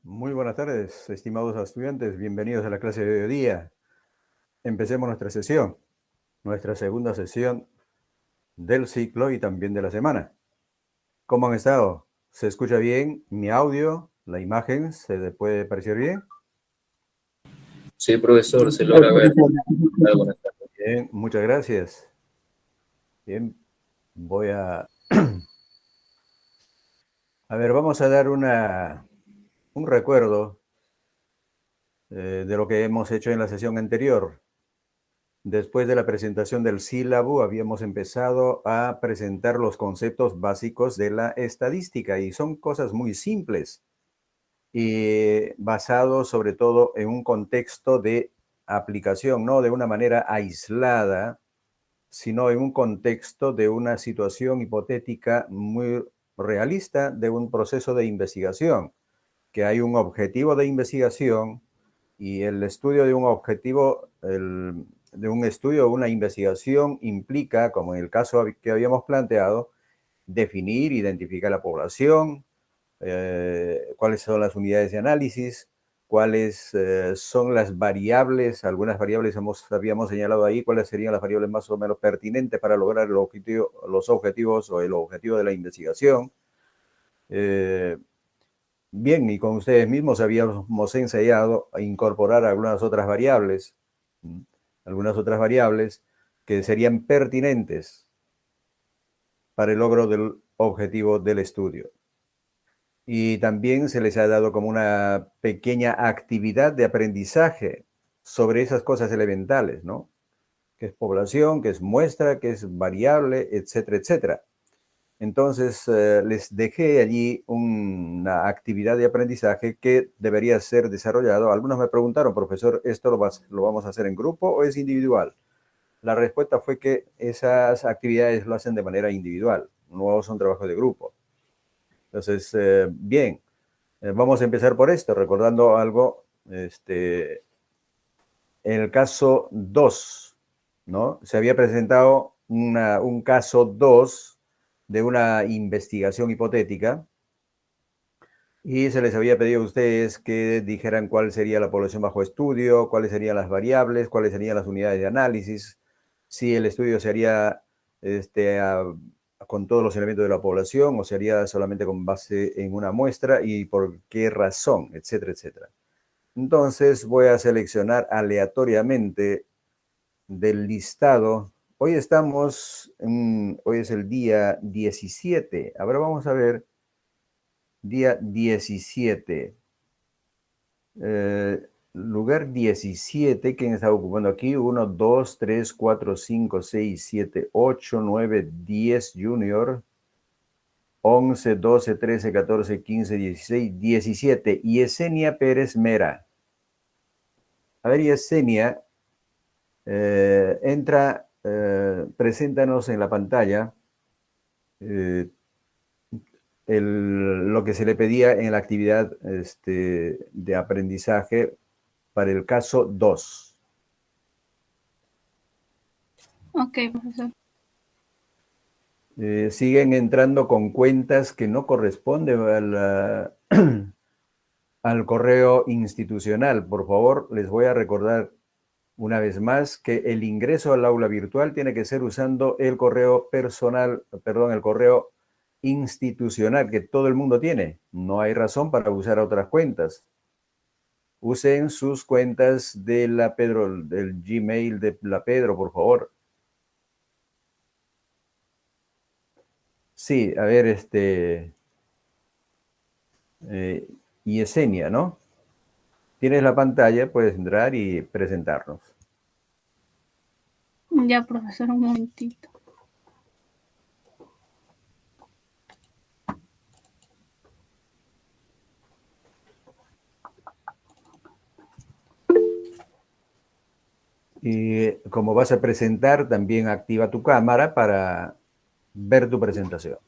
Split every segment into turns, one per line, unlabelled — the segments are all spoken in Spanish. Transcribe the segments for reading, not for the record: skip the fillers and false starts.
Muy buenas tardes, estimados estudiantes. Bienvenidos a la clase de hoy día. Empecemos nuestra sesión, nuestra segunda sesión del ciclo y también de la semana. ¿Cómo han estado? ¿Se escucha bien mi audio? ¿La imagen se puede parecer bien?
Sí, profesor, se logra ver. Buenas tardes.
Bien, muchas gracias. Bien, voy a... A ver, vamos a dar un recuerdo de lo que hemos hecho en la sesión anterior. Después de la presentación del sílabo, habíamos empezado a presentar los conceptos básicos de la estadística y son cosas muy simples y basados sobre todo en un contexto de aplicación, no de una manera aislada, sino en un contexto de una situación hipotética muy realista de un proceso de investigación, que hay un objetivo de investigación y el estudio de un objetivo, de un estudio o una investigación implica, como en el caso que habíamos planteado, definir, identificar la población, cuáles son las unidades de análisis, cuáles son las variables, algunas variables habíamos señalado ahí, cuáles serían las variables más o menos pertinentes para lograr los objetivos o el objetivo de la investigación. Bien, y con ustedes mismos habíamos ensayado a incorporar algunas otras variables que serían pertinentes para el logro del objetivo del estudio. Y también se les ha dado como una pequeña actividad de aprendizaje sobre esas cosas elementales, ¿no? Que es población, que es muestra, que es variable, etcétera, etcétera. Entonces, les dejé allí una actividad de aprendizaje que debería ser desarrollado. Algunos me preguntaron, profesor, ¿esto lo vamos a hacer en grupo o es individual? La respuesta fue que esas actividades lo hacen de manera individual, no son trabajos de grupo. Entonces, bien, vamos a empezar por esto, recordando algo, en el caso 2, ¿no? Se había presentado un caso 2 de una investigación hipotética y se les había pedido a ustedes que dijeran cuál sería la población bajo estudio, cuáles serían las variables, cuáles serían las unidades de análisis, si el estudio se haría con todos los elementos de la población o se haría solamente con base en una muestra y por qué razón, etcétera, etcétera. Entonces voy a seleccionar aleatoriamente del listado. Hoy hoy es el día 17. Ahora vamos a ver, día 17. Lugar 17, ¿quién está ocupando aquí? 1, 2, 3, 4, 5, 6, 7, 8, 9, 10 Junior, 11, 12, 13, 14, 15, 16, 17. Yesenia Pérez Mera. A ver, Yesenia, entra, preséntanos en la pantalla eh, lo que se le pedía en la actividad de aprendizaje para el caso 2.
Ok, profesor.
Siguen entrando con cuentas que no corresponden al correo institucional. Por favor, les voy a recordar una vez más que el ingreso al aula virtual tiene que ser usando el correo personal, perdón, el correo institucional que todo el mundo tiene. No hay razón para usar otras cuentas. Usen sus cuentas de la Pedro, del Gmail de la Pedro, por favor. Sí, a ver, Yesenia, ¿no? Tienes la pantalla, puedes entrar y presentarnos.
Ya, profesor, un momentito.
Y como vas a presentar, también activa tu cámara para ver tu presentación.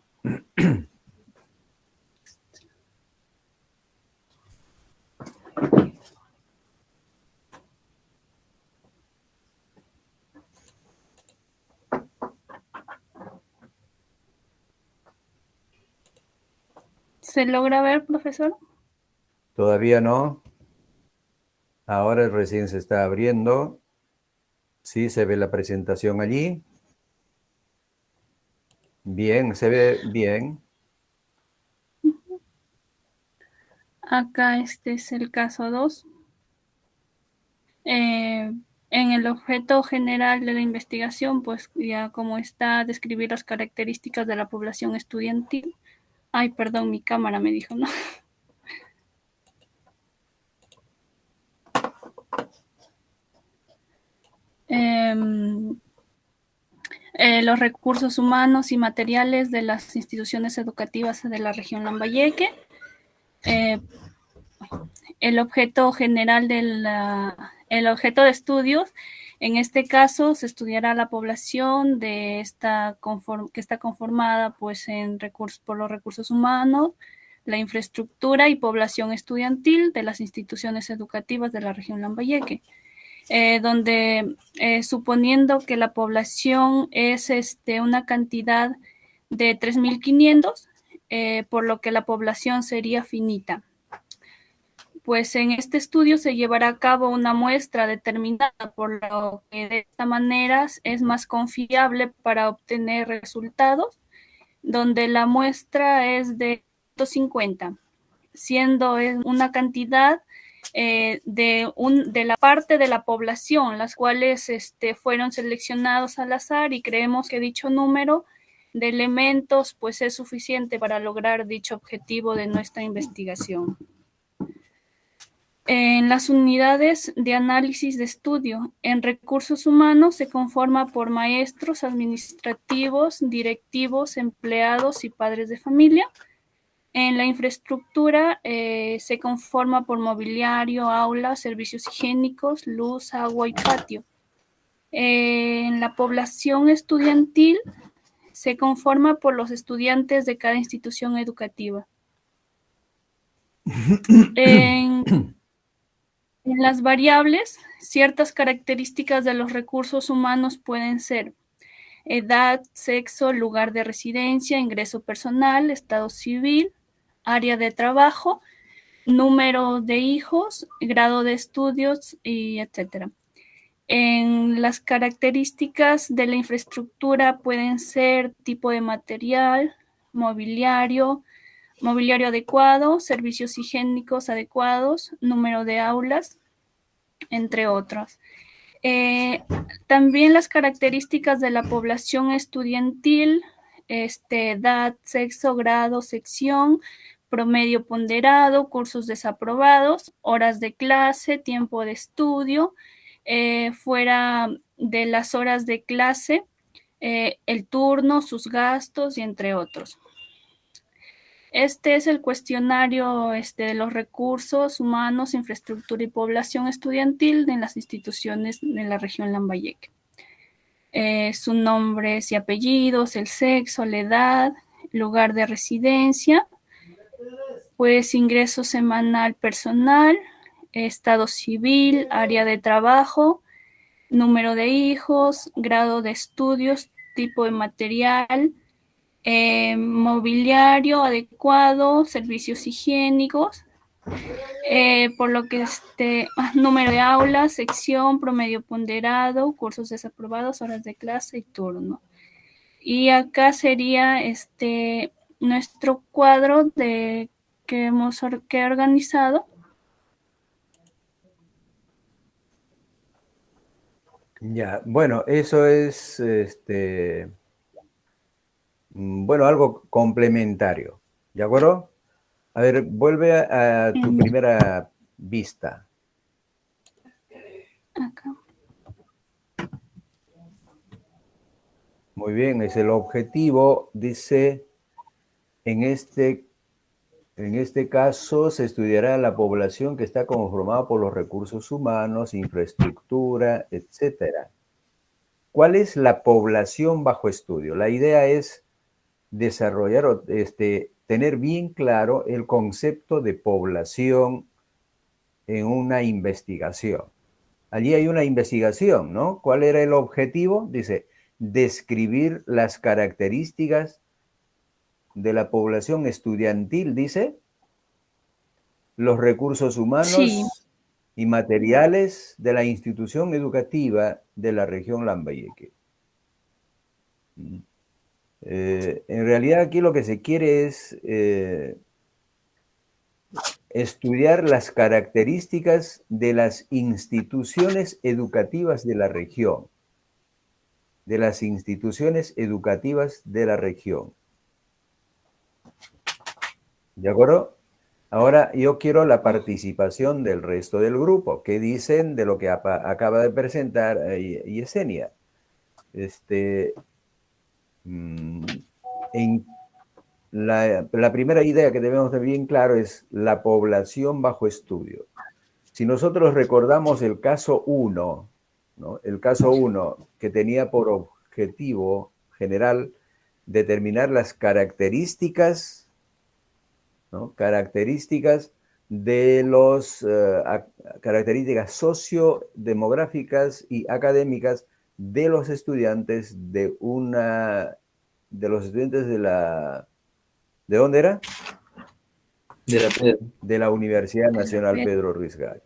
¿Se logra ver, profesor?
Todavía no. Ahora recién se está abriendo. Sí, se ve la presentación allí. Bien, se ve bien.
Acá este es el caso 2. En el objeto general de la investigación, pues ya como está, describir las características de la población estudiantil. Ay, perdón, mi cámara me dijo, ¿no? Los recursos humanos y materiales de las instituciones educativas de la región Lambayeque. El objeto general el objeto de estudios, en este caso se estudiará la población que está conformada pues por los recursos humanos, la infraestructura y población estudiantil de las instituciones educativas de la región Lambayeque. Donde suponiendo que la población es una cantidad de 3.500, por lo que la población sería finita. Pues en este estudio se llevará a cabo una muestra determinada, por lo que de esta manera es más confiable para obtener resultados, donde la muestra es de 150, siendo una cantidad de la parte de la población, las cuales fueron seleccionados al azar, y creemos que dicho número de elementos pues es suficiente para lograr dicho objetivo de nuestra investigación. En las unidades de análisis de estudio, en recursos humanos se conforma por maestros, administrativos, directivos, empleados y padres de familia. En la infraestructura se conforma por mobiliario, aulas, servicios higiénicos, luz, agua y patio. En la población estudiantil se conforma por los estudiantes de cada institución educativa. En las variables, ciertas características de los recursos humanos pueden ser edad, sexo, lugar de residencia, ingreso personal, estado civil, área de trabajo, número de hijos, grado de estudios, y etc. En las características de la infraestructura pueden ser tipo de material, mobiliario adecuado, servicios higiénicos adecuados, número de aulas, entre otros. También las características de la población estudiantil, edad, sexo, grado, sección, promedio ponderado, cursos desaprobados, horas de clase, tiempo de estudio, fuera de las horas de clase, el turno, sus gastos y entre otros. Este es el cuestionario de los recursos humanos, infraestructura y población estudiantil de las instituciones de la región Lambayeque. Sus nombres y apellidos, el sexo, la edad, lugar de residencia, pues ingreso semanal personal, estado civil, área de trabajo, número de hijos, grado de estudios, tipo de material, mobiliario adecuado, servicios higiénicos, por lo que número de aulas, sección, promedio ponderado, cursos desaprobados, horas de clase y turno. Y acá sería nuestro cuadro que he organizado.
Ya, bueno, eso es bueno, algo complementario. ¿De acuerdo? A ver, vuelve a tu primera vista.
Acá.
Muy bien, es el objetivo, dice, en este caso se estudiará la población que está conformada por los recursos humanos, infraestructura, etcétera. ¿Cuál es la población bajo estudio? La idea es desarrollar o tener bien claro el concepto de población en una investigación. Allí hay una investigación, ¿no? ¿Cuál era el objetivo? Dice, describir las características de la población estudiantil, dice. los recursos
Sí,
humanos y materiales de la institución educativa de la región Lambayeque. En realidad aquí lo que se quiere es estudiar las características de las instituciones educativas de la región. De las instituciones educativas de la región. ¿De acuerdo? Ahora yo quiero la participación del resto del grupo. ¿Qué dicen de lo que acaba de presentar Yesenia? En la primera idea que debemos tener bien claro es la población bajo estudio. Si nosotros recordamos el caso 1, ¿no? El caso 1 que tenía por objetivo general determinar las características, ¿no? Características de características sociodemográficas y académicas de los estudiantes de ¿de dónde era?
De la Pedro.
De la Universidad Nacional Pedro Ruiz Gallo.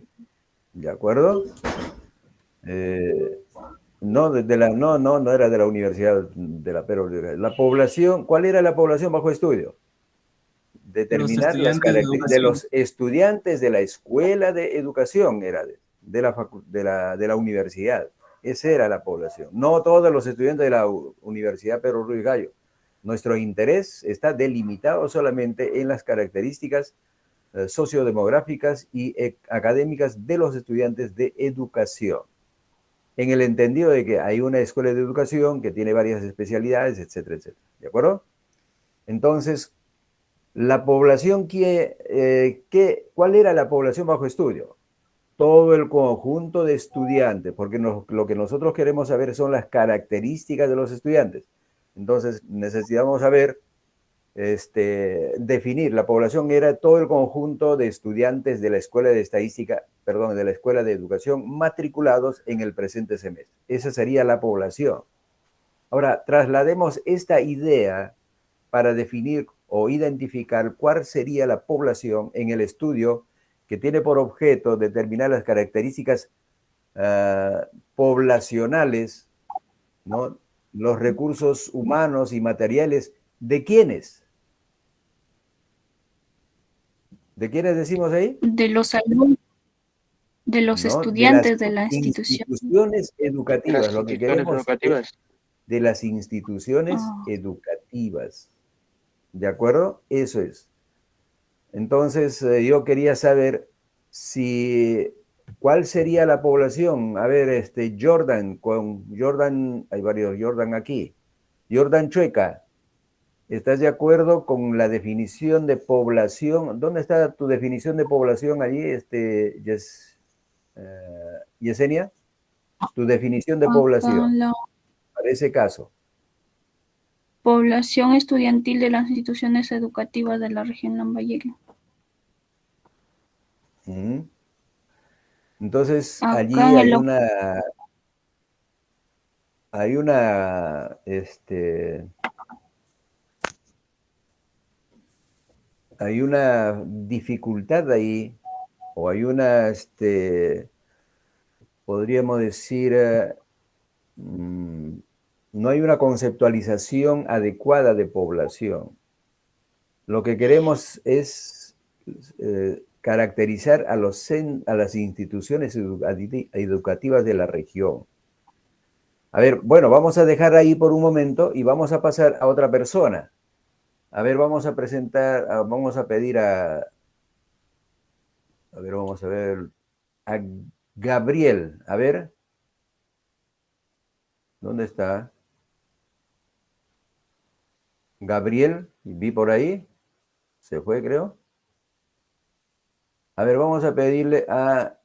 ¿De acuerdo? No, no era de la Universidad de la Pedro Ruiz Gallo. La población, ¿cuál era la población bajo estudio? Determinar las características de los estudiantes de la escuela de educación, era de la universidad. Esa era la población. No todos los estudiantes de la Universidad Pedro Ruiz Gallo. Nuestro interés está delimitado solamente en las características sociodemográficas y académicas de los estudiantes de educación. En el entendido de que hay una escuela de educación que tiene varias especialidades, etcétera, etcétera. ¿De acuerdo? Entonces, la población ¿cuál era la población bajo estudio? Todo el conjunto de estudiantes, porque lo que nosotros queremos saber son las características de los estudiantes. Entonces, necesitamos saber, definir, la población era todo el conjunto de estudiantes de la Escuela de Estadística, perdón, de la Escuela de Educación matriculados en el presente semestre. Esa sería la población. Ahora, traslademos esta idea para definir o identificar cuál sería la población en el estudio que tiene por objeto determinar las características poblacionales, ¿no? Los recursos humanos y materiales, ¿de quiénes? ¿De quiénes decimos ahí?
de los alumnos, de los
¿No? De las
estudiantes de la institución.
instituciones educativas.
Las
Lo que
instituciones
queremos
educativas.
es de las instituciones educativas. ¿De acuerdo? Eso es. Entonces, yo quería saber cuál sería la población. A ver, Jordan, hay varios Jordan aquí. Jordan Chueca, ¿estás de acuerdo con la definición de población? ¿Dónde está tu definición de población allí, Yesenia? Tu definición de población, para ese caso.
Población estudiantil de las instituciones educativas de la región Lambayeque.
Entonces,
Acá
allí hay una dificultad ahí, o hay podríamos decir, no hay una conceptualización adecuada de población. Lo que queremos es caracterizar a las instituciones educativas de la región. A ver, bueno, vamos a dejar ahí por un momento y vamos a pasar a otra persona. A ver, vamos a pedir a ver, vamos a ver, a Gabriel. A ver, ¿dónde está? Gabriel, vi por ahí, se fue, creo. A ver, vamos a pedirle a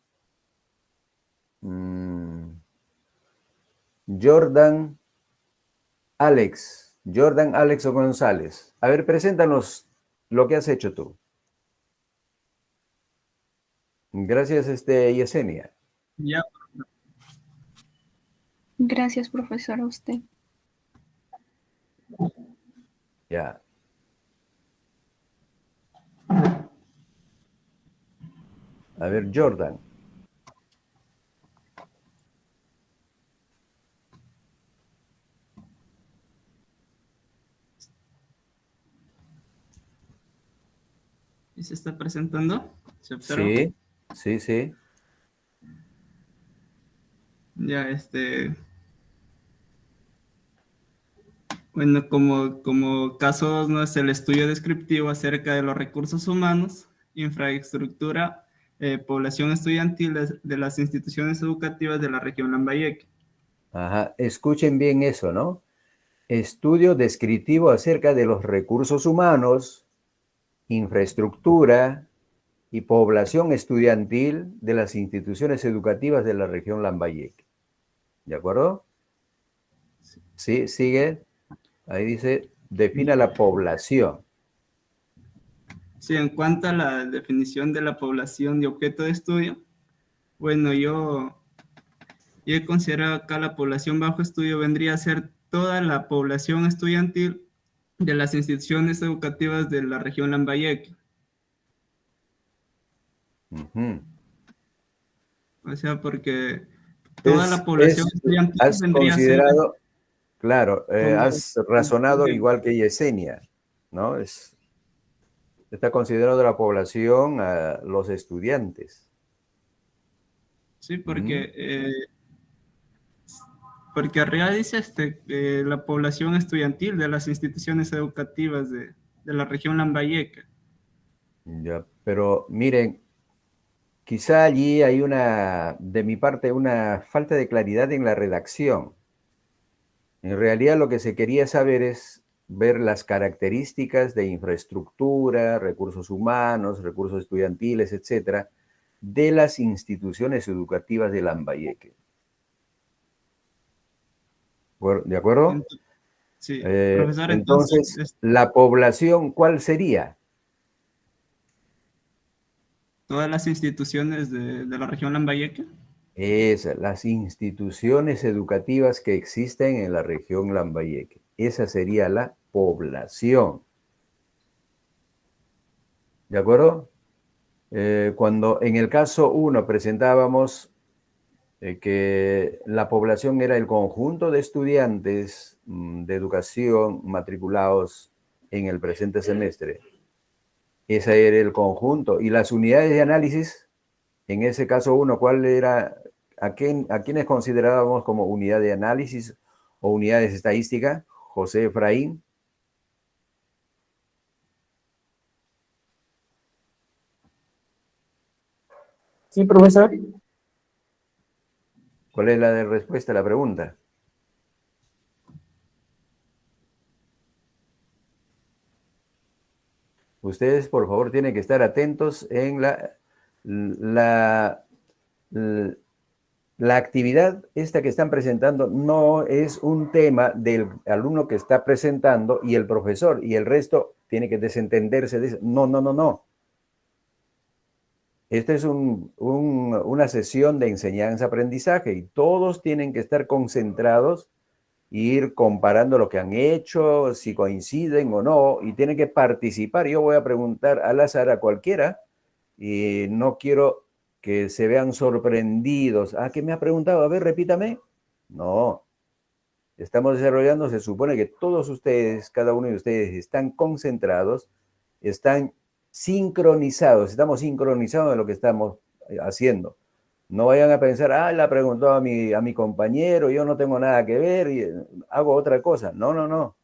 Jordan Alex o González. A ver, preséntanos lo que has hecho tú. Gracias, Yesenia.
Ya.
Gracias, profesor, a usted.
Ya. A ver, Jordan.
¿Y se está presentando? ¿Se observa?
Sí, sí, sí.
Ya, bueno, como casos, ¿no? Es el estudio descriptivo acerca de los recursos humanos, infraestructura, población estudiantil de las instituciones educativas de la región Lambayeque.
Ajá. Escuchen bien eso, ¿no? Estudio descriptivo acerca de los recursos humanos, infraestructura y población estudiantil de las instituciones educativas de la región Lambayeque. ¿De acuerdo? Sí, sigue. Ahí dice, defina la población.
Sí, en cuanto a la definición de la población de objeto de estudio, bueno, yo he considerado acá la población bajo estudio vendría a ser toda la población estudiantil de las instituciones educativas de la región Lambayeque.
Ujú.
O sea, porque toda la
Es,
población estudiantil
has
vendría a ser
considerado, claro,
como,
has razonado igual que Yesenia, ¿no? Está considerado la población a los estudiantes.
sí,
Ujú.
porque arriba dice la población estudiantil de las instituciones educativas de la región Lambayeque.
Ya, pero miren, quizá allí hay de mi parte, una falta de claridad en la redacción. En realidad lo que se quería saber es ver las características de infraestructura, recursos humanos, recursos estudiantiles, etcétera, de las instituciones educativas de Lambayeque. ¿De acuerdo?
Ent- sí, profesor, entonces,
Entonces, la población, ¿cuál sería?
todas las instituciones de la región Lambayeque.
Es las instituciones educativas que existen en la región Lambayeque. Esa sería la población. ¿De acuerdo? Cuando en el caso 1 presentábamos que la población era el conjunto de estudiantes de educación matriculados en el presente semestre. Ese era el conjunto. Y las unidades de análisis, en ese caso 1, ¿cuál era, a quiénes considerábamos como unidad de análisis o unidades estadísticas? José Efraín.
Sí, profesor.
¿Cuál es la respuesta a la pregunta? Ustedes, por favor, tienen que estar atentos en la, la actividad esta que están presentando no es un tema del alumno que está presentando y el profesor, y el resto tiene que desentenderse de eso. No, no, no, no. Esta es una sesión de enseñanza-aprendizaje y todos tienen que estar concentrados e ir comparando lo que han hecho, si coinciden o no, y tienen que participar. Yo voy a preguntar al azar a cualquiera y no quiero que se vean sorprendidos. Ah, ¿qué me ha preguntado? A ver, repítame. No, estamos desarrollando, se supone que todos ustedes, cada uno de ustedes están concentrados, están sincronizados, estamos sincronizados en lo que estamos haciendo. No vayan a pensar, ah, le ha preguntado a mi compañero, yo no tengo nada que ver y hago otra cosa. No, no, no.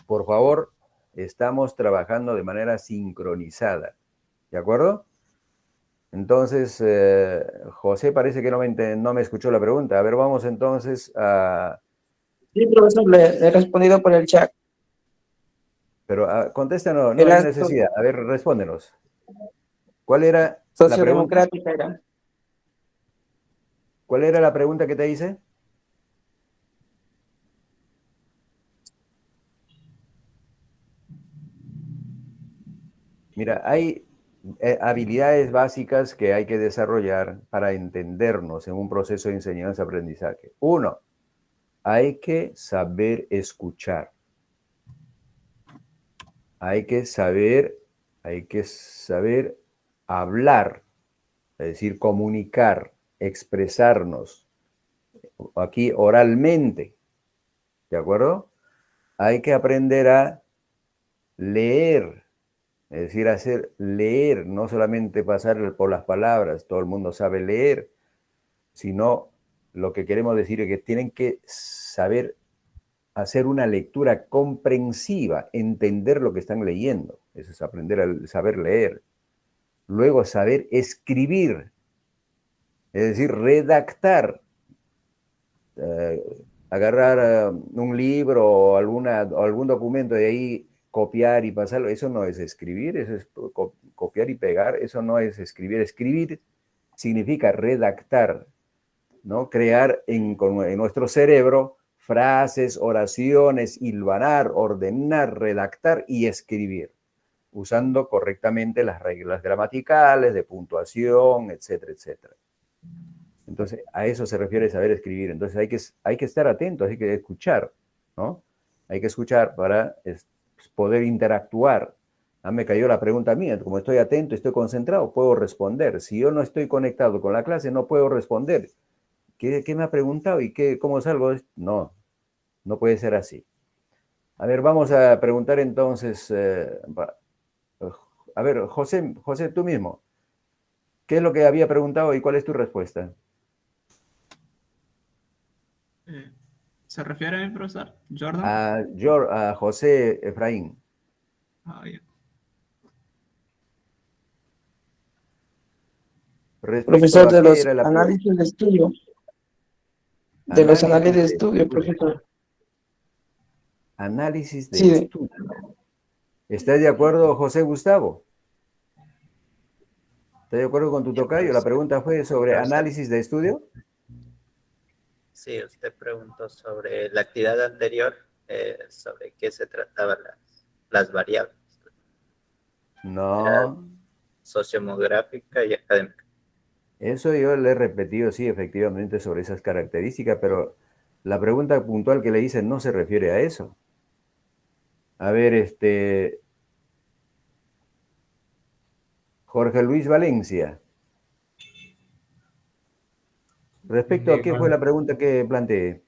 Por favor, estamos trabajando de manera sincronizada. ¿De acuerdo? Entonces, José parece que no me escuchó la pregunta. A ver, vamos entonces a...
Sí, profesor, le he respondido por el chat.
Pero contéstanos, no hay
Era
necesidad. A ver, respóndenos. ¿Cuál era la pregunta?
sociodemocrática, era.
¿Cuál era la pregunta que te hice? Mira, hay habilidades básicas que hay que desarrollar para entendernos en un proceso de enseñanza-aprendizaje. Uno, hay que saber escuchar. Hay que saber hablar. es decir, comunicar, expresarnos, aquí oralmente, ¿de acuerdo? Hay que aprender a leer, es decir, hacer leer, no solamente pasar por las palabras, todo el mundo sabe leer, sino lo que queremos decir es que tienen que saber hacer una lectura comprensiva, entender lo que están leyendo, eso es aprender a saber leer. Luego saber escribir, es decir, redactar, agarrar un libro o algún documento de ahí, copiar y pasarlo, eso no es escribir, eso es copiar y pegar, eso no es escribir. Escribir significa redactar, ¿no? Crear en nuestro cerebro frases, oraciones, hilvanar, ordenar, redactar y escribir, usando correctamente las reglas gramaticales, de puntuación, etcétera, etcétera. Entonces, a eso se refiere saber escribir. Entonces, hay que estar atentos, hay que escuchar, ¿no? Hay que escuchar para poder interactuar. Me cayó la pregunta mía, como estoy atento, estoy concentrado, puedo responder. Si yo no estoy conectado con la clase, no puedo responder. ¿Qué me ha preguntado y cómo salgo de esto? No, no puede ser así. A ver, vamos a preguntar entonces, a ver, José, tú mismo, ¿qué es lo que había preguntado y cuál es tu respuesta?
¿Se refiere a mi profesor, Jordan?
A José Efraín.
Ya.
Profesor, de los
era
análisis de estudio. De los análisis de estudio, profesor.
Análisis de
Sí.
estudio. ¿Estás de acuerdo, José Gustavo? ¿Estás de acuerdo con tu tocayo? La pregunta fue sobre análisis de estudio.
Sí, usted preguntó sobre la actividad anterior, sobre qué se trataban las variables.
No.
Era sociodemográfica y académica.
Eso yo le he repetido, sí, efectivamente, sobre esas características, pero la pregunta puntual que le hice no se refiere a eso. A ver, Jorge Luis Valencia. Respecto a qué fue la pregunta que planteé.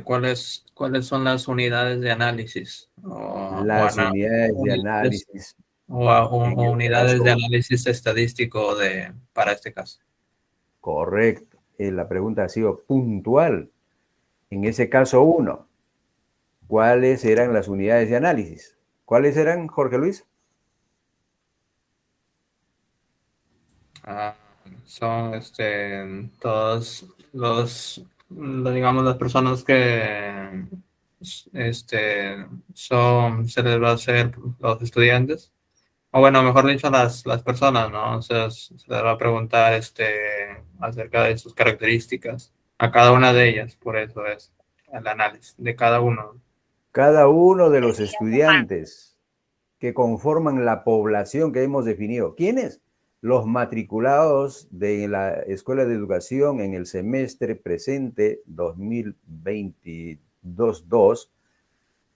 ¿Cuáles son las unidades de análisis?
Las unidades de análisis.
O unidades de análisis estadístico para este caso.
Correcto. La pregunta ha sido puntual. En ese caso 1, ¿cuáles eran las unidades de análisis? ¿Cuáles eran, Jorge Luis?
Son todos digamos, las personas que se les va a hacer los estudiantes, o bueno, mejor dicho, las personas, ¿no? O sea, se les va a preguntar acerca de sus características a cada una de ellas, por eso es el análisis de cada uno.
Cada uno de los estudiantes que conforman la población que hemos definido. ¿Quiénes? Los matriculados de la Escuela de Educación en el semestre presente 2022-2,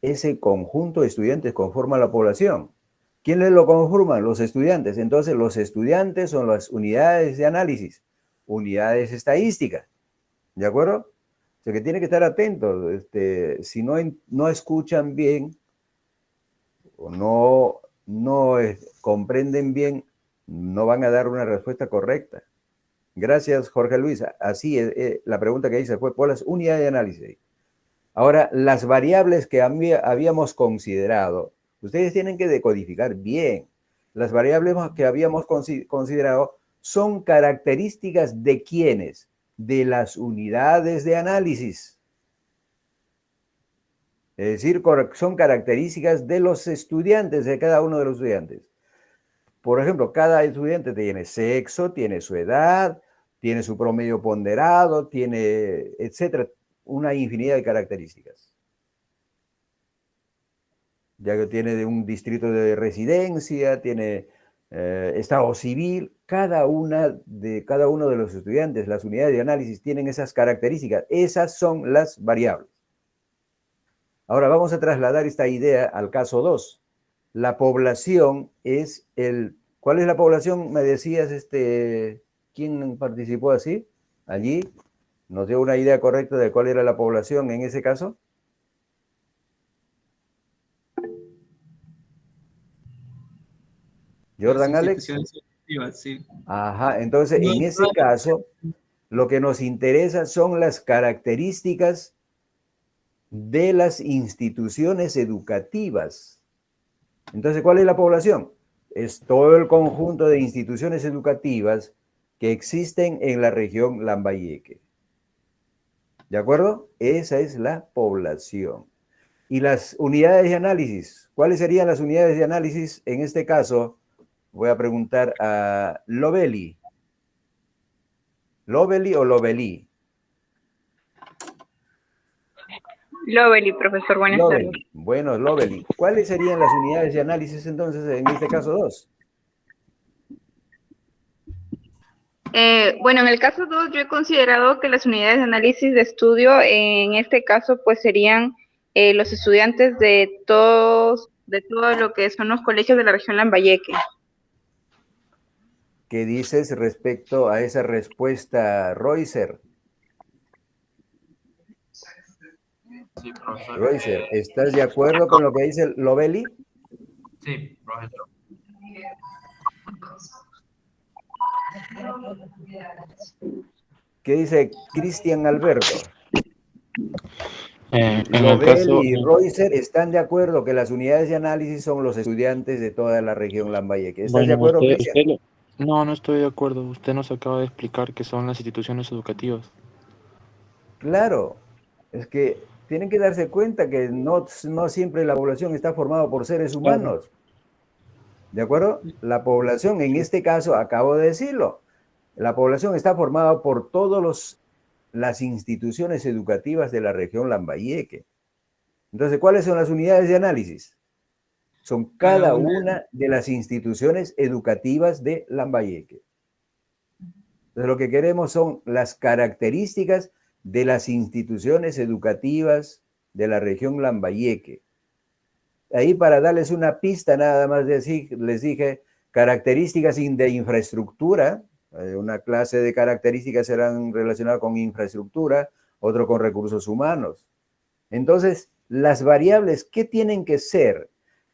ese conjunto de estudiantes conforma la población. ¿Quiénes lo conforman? Los estudiantes. Entonces, los estudiantes son las unidades de análisis, unidades estadísticas. ¿De acuerdo? O sea que tiene que estar atentos. Si no escuchan bien o no comprenden bien, no van a dar una respuesta correcta. Gracias, Jorge Luis. Así es, la pregunta que hice fue por las unidades de análisis. Ahora, las variables que habíamos considerado, ustedes tienen que decodificar bien. Las variables que habíamos considerado son características de ¿quiénes? De las unidades de análisis. Es decir, son características de los estudiantes, de cada uno de los estudiantes. Por ejemplo, cada estudiante tiene sexo, tiene su edad, tiene su promedio ponderado, tiene, etcétera, una infinidad de características. Ya que tiene de un distrito de residencia, tiene estado civil, cada uno de los estudiantes, las unidades de análisis tienen esas características. Esas son las variables. Ahora vamos a trasladar esta idea al caso 2. La población es el ¿Cuál es la población? Me decías, ¿quién participó así? Allí, ¿nos dio una idea correcta de cuál era la población en ese caso? Jordan
Las
Alex.
instituciones educativas, sí.
Ajá, entonces en ese caso, lo que nos interesa son las características de las instituciones educativas. Entonces, ¿cuál es la población? Es todo el conjunto de instituciones educativas que existen en la región Lambayeque. ¿De acuerdo? Esa es la población. Y las unidades de análisis, ¿cuáles serían las unidades de análisis? En este caso, voy a preguntar a Loveli. ¿Loveli o Loveli?
Lovely, profesor, buenas tardes.
Loveli. Bueno, Loveli. ¿Cuáles serían las unidades de análisis entonces, en este caso 2?
Bueno, en el caso 2 yo he considerado que las unidades de análisis de estudio, en este caso, pues serían los estudiantes de todo lo que son los colegios de la región Lambayeque.
¿Qué dices respecto a esa respuesta, Reuser?
Sí, profesor.
Reuser, ¿estás de acuerdo con lo que dice Loveli?
Sí, profesor.
¿Qué dice Cristian Alberto?
En el
Loveli
caso,
y Reuser están de acuerdo que las unidades de análisis son los estudiantes de toda la región Lambayeque. ¿Estás de acuerdo, Cristian?
no estoy de acuerdo. Usted nos acaba de explicar que son las instituciones educativas.
Claro, es que tienen que darse cuenta que no siempre la población está formada por seres humanos. ¿De acuerdo? La población, en este caso, acabo de decirlo, la población está formada por todas las instituciones educativas de la región Lambayeque. Entonces, ¿cuáles son las unidades de análisis? Son cada una de las instituciones educativas de Lambayeque. Entonces, lo que queremos son las características de las instituciones educativas de la región Lambayeque. Ahí, para darles una pista, nada más les dije características de infraestructura. Una clase de características serán relacionadas con infraestructura, otro con recursos humanos. Entonces, las variables, ¿qué tienen que ser?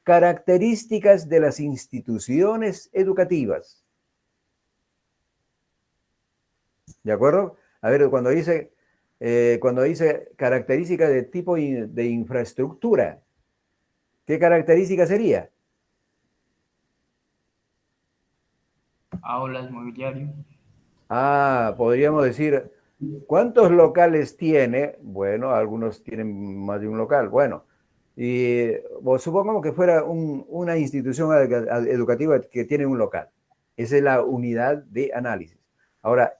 Características de las instituciones educativas. ¿De acuerdo? A ver, cuando dice características de tipo de infraestructura, ¿qué característica sería?
Aulas, mobiliario.
Podríamos decir, ¿cuántos locales tiene? Bueno, algunos tienen más de un local. Bueno, y supongamos que fuera una institución educativa que tiene un local. Esa es la unidad de análisis. Ahora,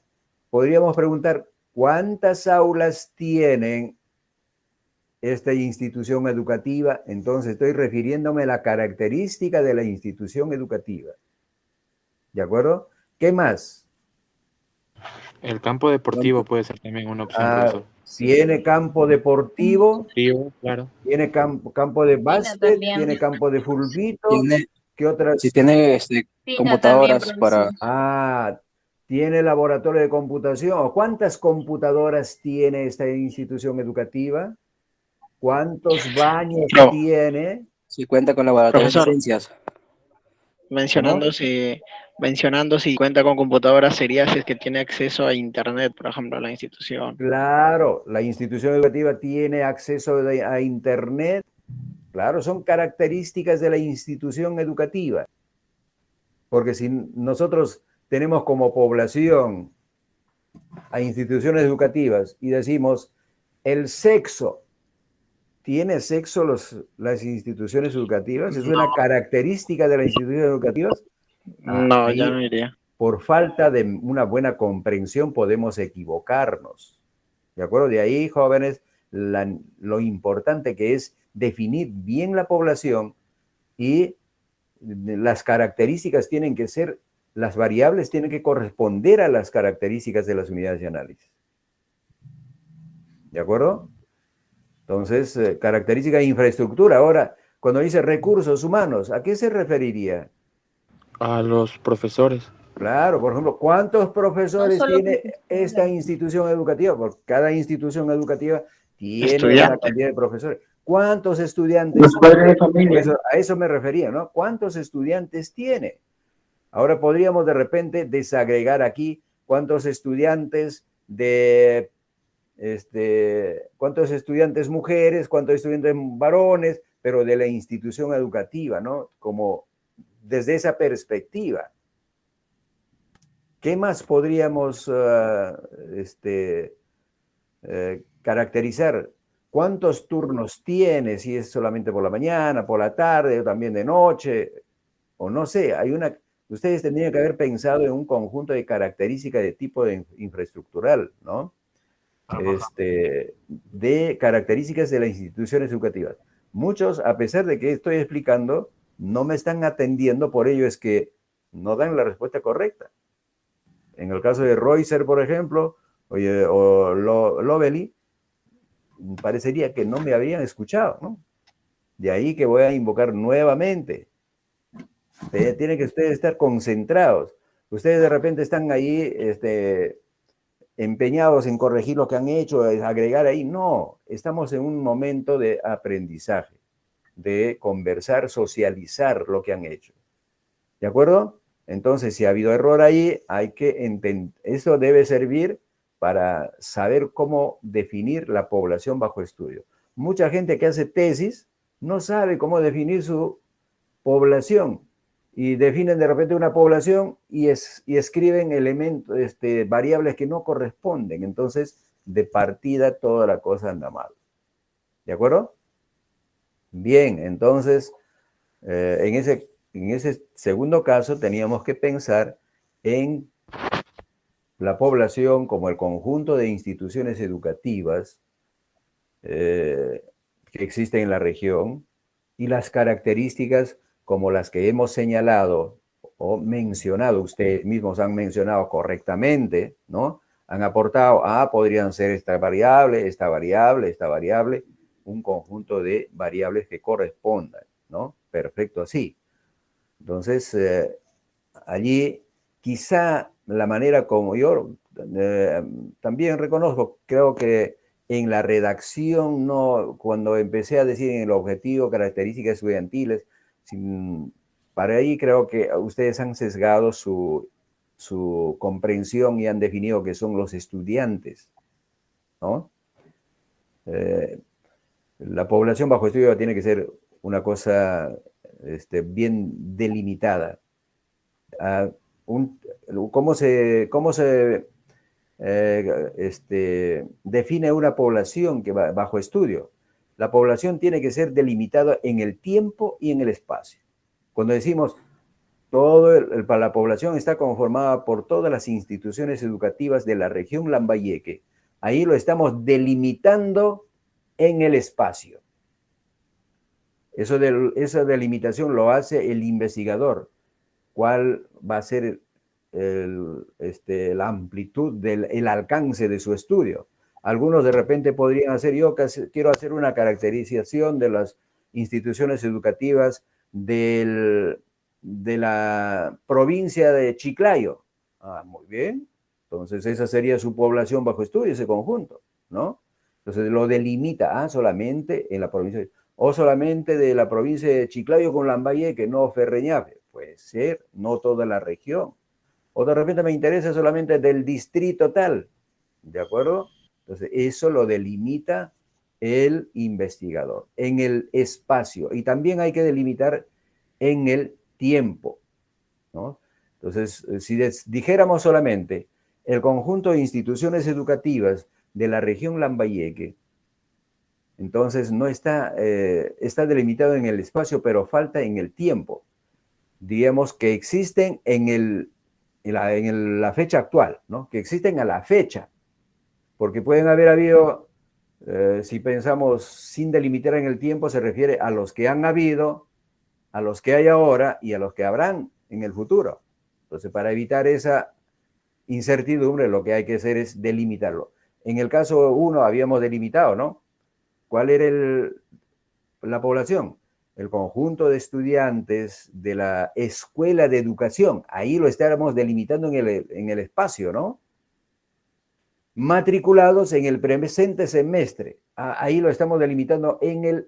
podríamos preguntar, ¿cuántas aulas tienen esta institución educativa? Entonces, estoy refiriéndome a la característica de la institución educativa. ¿De acuerdo? ¿Qué más?
El campo deportivo puede ser también una opción, profesor.
Tiene campo deportivo,
Claro.
tiene campo de básquet, tiene campo de fulbito. ¿Qué otras?
Si tiene computadoras
también,
para...
tiene laboratorio de computación. ¿Cuántas computadoras tiene esta institución educativa? ¿Cuántos baños tiene?
Si cuenta con laboratorio de
Profesor,
ciencias.
Mencionando si cuenta con computadoras sería si es que tiene acceso a internet, por ejemplo, a la institución.
Claro, la institución educativa tiene acceso a internet. Claro, son características de la institución educativa. Porque si nosotros tenemos como población a instituciones educativas y decimos el sexo, ¿tiene sexo las instituciones educativas? ¿Es una característica de las instituciones educativas?
No, ya no iría.
Por falta de una buena comprensión podemos equivocarnos. ¿De acuerdo? De ahí, jóvenes, lo importante que es definir bien la población y las características tienen que ser, las variables tienen que corresponder a las características de las unidades de análisis. ¿De acuerdo? Entonces, característica de infraestructura. Ahora, cuando dice recursos humanos, ¿a qué se referiría?
A los profesores.
Claro, por ejemplo, ¿cuántos profesores
solo
tiene
profesores.
esta institución educativa? Porque cada institución educativa tiene una
Estudiante.
cantidad de profesores. ¿Cuántos estudiantes?
Los padres de familia.
A eso me refería, ¿no? ¿Cuántos estudiantes tiene? Ahora podríamos de repente desagregar aquí cuántos estudiantes cuántos estudiantes mujeres, cuántos estudiantes varones, pero de la institución educativa, ¿no? Como desde esa perspectiva. ¿Qué más podríamos caracterizar? ¿Cuántos turnos tiene? Si es solamente por la mañana, por la tarde, o también de noche, o no sé. Ustedes tendrían que haber pensado en un conjunto de características de tipo de infraestructural, ¿no? De características de las instituciones educativas. Muchos, a pesar de que estoy explicando, no me están atendiendo, por ello es que no dan la respuesta correcta. En el caso de Reusser, por ejemplo, o Lovely, parecería que no me habrían escuchado, ¿no? De ahí que voy a invocar nuevamente. Tienen que ustedes estar concentrados. Ustedes de repente están ahí empeñados en corregir lo que han hecho, agregar ahí. No, estamos en un momento de aprendizaje, de conversar, socializar lo que han hecho. ¿De acuerdo? Entonces, si ha habido error ahí, hay que entender. Eso debe servir para saber cómo definir la población bajo estudio. Mucha gente que hace tesis no sabe cómo definir su población y definen de repente una población y escriben elementos, variables que no corresponden. Entonces, de partida, toda la cosa anda mal. ¿De acuerdo? Bien, entonces, en ese segundo caso teníamos que pensar en la población como el conjunto de instituciones educativas que existen en la región y las características como las que hemos señalado o mencionado, ustedes mismos han mencionado correctamente, ¿no? Han aportado, podrían ser esta variable, esta variable, esta variable, un conjunto de variables que correspondan, ¿no? Perfecto, así. Entonces, allí quizá la manera como yo también reconozco, creo que en la redacción, no, cuando empecé a decir en el objetivo características estudiantiles, para ahí creo que ustedes han sesgado su comprensión y han definido que son los estudiantes, ¿no? La población bajo estudio tiene que ser una cosa bien delimitada. ¿Cómo se define una población que va bajo estudio? La población tiene que ser delimitada en el tiempo y en el espacio. Cuando decimos la población está conformada por todas las instituciones educativas de la región Lambayeque, ahí lo estamos delimitando en el espacio. Esa delimitación lo hace el investigador. ¿Cuál va a ser la amplitud, el alcance de su estudio? Algunos de repente podrían hacer, yo quiero hacer una caracterización de las instituciones educativas de la provincia de Chiclayo. Muy bien. Entonces esa sería su población bajo estudio, ese conjunto, ¿no? Entonces lo delimita solamente en la provincia, o solamente de la provincia de Chiclayo con Lambayeque, no Ferreñafe. Puede ser, no toda la región. O de repente me interesa solamente del distrito tal, ¿de acuerdo? Entonces, eso lo delimita el investigador en el espacio. Y también hay que delimitar en el tiempo, ¿no? Entonces, si dijéramos solamente el conjunto de instituciones educativas de la región Lambayeque, entonces no está delimitado en el espacio, pero falta en el tiempo. Digamos que existen en la fecha actual, ¿no? Que existen a la fecha. Porque pueden haber habido, si pensamos sin delimitar en el tiempo, se refiere a los que han habido, a los que hay ahora y a los que habrán en el futuro. Entonces, para evitar esa incertidumbre, lo que hay que hacer es delimitarlo. En el caso 1 habíamos delimitado, ¿no? ¿Cuál era la población? el conjunto de estudiantes de la escuela de educación. Ahí lo estamos delimitando en el espacio, ¿no? Matriculados en el presente semestre. Ahí lo estamos delimitando en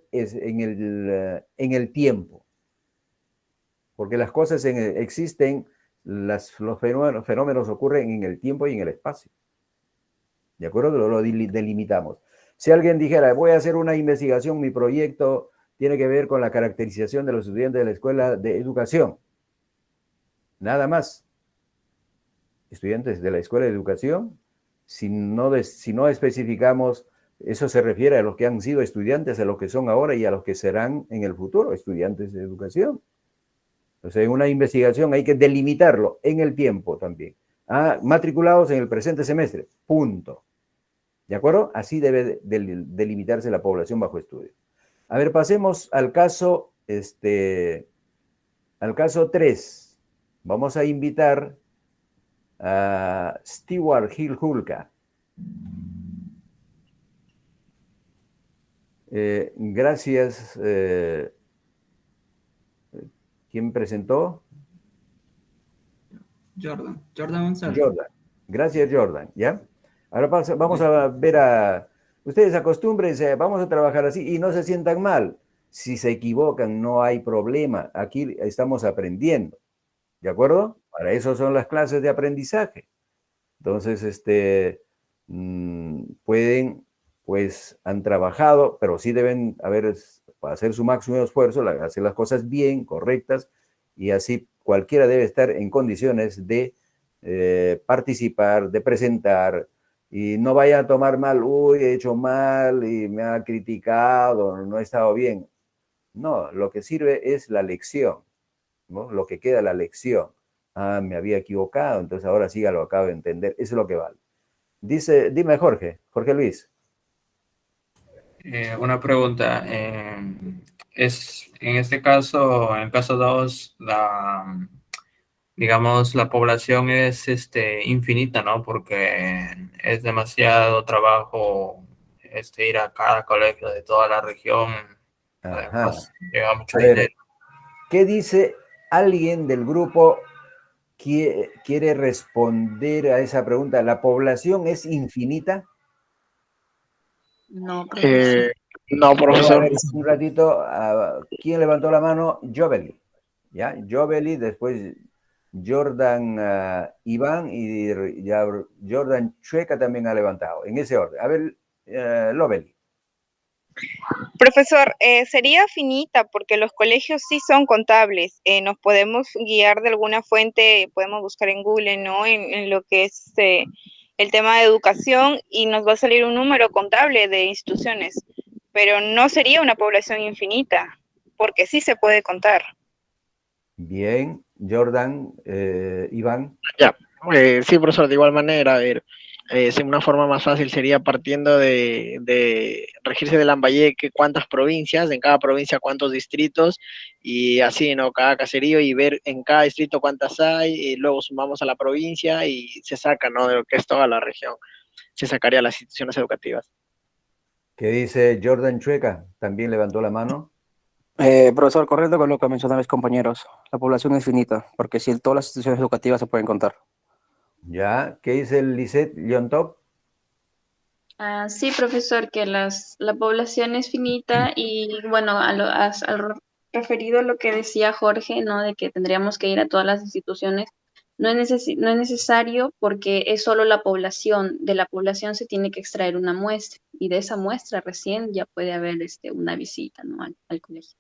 el tiempo. Porque las cosas existen, los fenómenos ocurren en el tiempo y en el espacio. ¿De acuerdo? Lo delimitamos. Si alguien dijera, voy a hacer una investigación, mi proyecto tiene que ver con la caracterización de los estudiantes de la escuela de educación. Nada más. Estudiantes de la escuela de educación, si no especificamos, eso se refiere a los que han sido estudiantes, a los que son ahora y a los que serán en el futuro estudiantes de educación. Entonces, en una investigación hay que delimitarlo en el tiempo también. Matriculados en el presente semestre, punto. ¿De acuerdo? Así debe delimitarse la población bajo estudio. A ver, pasemos al caso 3. Vamos a invitar a Stewart Hill Hulka. Gracias. ¿Quién presentó?
Jordan González.
Jordan. Gracias, Jordan. ¿Ya? Ahora vamos a ver ustedes acostúmbrense, vamos a trabajar así y no se sientan mal. Si se equivocan, no hay problema. Aquí estamos aprendiendo. ¿De acuerdo? Para eso son las clases de aprendizaje. Entonces, pueden, pues, han trabajado, pero sí deben hacer su máximo esfuerzo, hacer las cosas bien, correctas, y así cualquiera debe estar en condiciones de participar, de presentar, y no vaya a tomar mal, uy, he hecho mal y me ha criticado, no he estado bien. No, lo que sirve es la lección, ¿no? Lo que queda la lección. Me había equivocado, entonces ahora sí ya lo acabo de entender. Eso es lo que vale. Dime Jorge Luis.
Una pregunta. Es en este caso, en el caso 2, digamos, la población es infinita, ¿no? Porque es demasiado trabajo ir a cada colegio de toda la región. Además, lleva mucho dinero.
¿Qué dice alguien del grupo que quiere responder a esa pregunta? ¿La población es infinita?
No, profesor. No, profesor.
A ver, un ratito, ¿quién levantó la mano? Joveli. ¿Ya? Joveli, después Jordan Iván y ya Jordan Chueca también ha levantado, en ese orden. A ver, Loveli.
Profesor, sería finita porque los colegios sí son contables. Nos podemos guiar de alguna fuente, podemos buscar en Google, ¿no? En lo que es el tema de educación y nos va a salir un número contable de instituciones, pero no sería una población infinita porque sí se puede contar.
Bien, Jordan, Iván.
Ya, sí, profesor, de igual manera, a ver, una forma más fácil sería partiendo de regirse de Lambayeque cuántas provincias, en cada provincia cuántos distritos, y así, ¿no? Cada caserío y ver en cada distrito cuántas hay, y luego sumamos a la provincia y se saca, ¿no? De lo que es toda la región, se sacaría las instituciones educativas.
¿Qué dice Jordan Chueca? ¿También levantó la mano?
Profesor, correcto con lo que mencionaban mis compañeros. La población es finita, porque si todas las instituciones educativas se pueden contar.
Ya, ¿qué dice el Lisette Leontop?
Sí, profesor, que la población es finita y bueno, referido a lo que decía Jorge, ¿no? De que tendríamos que ir a todas las instituciones, no es necesario porque es solo la población, de la población se tiene que extraer una muestra y de esa muestra recién ya puede haber una visita, ¿no? al colegio.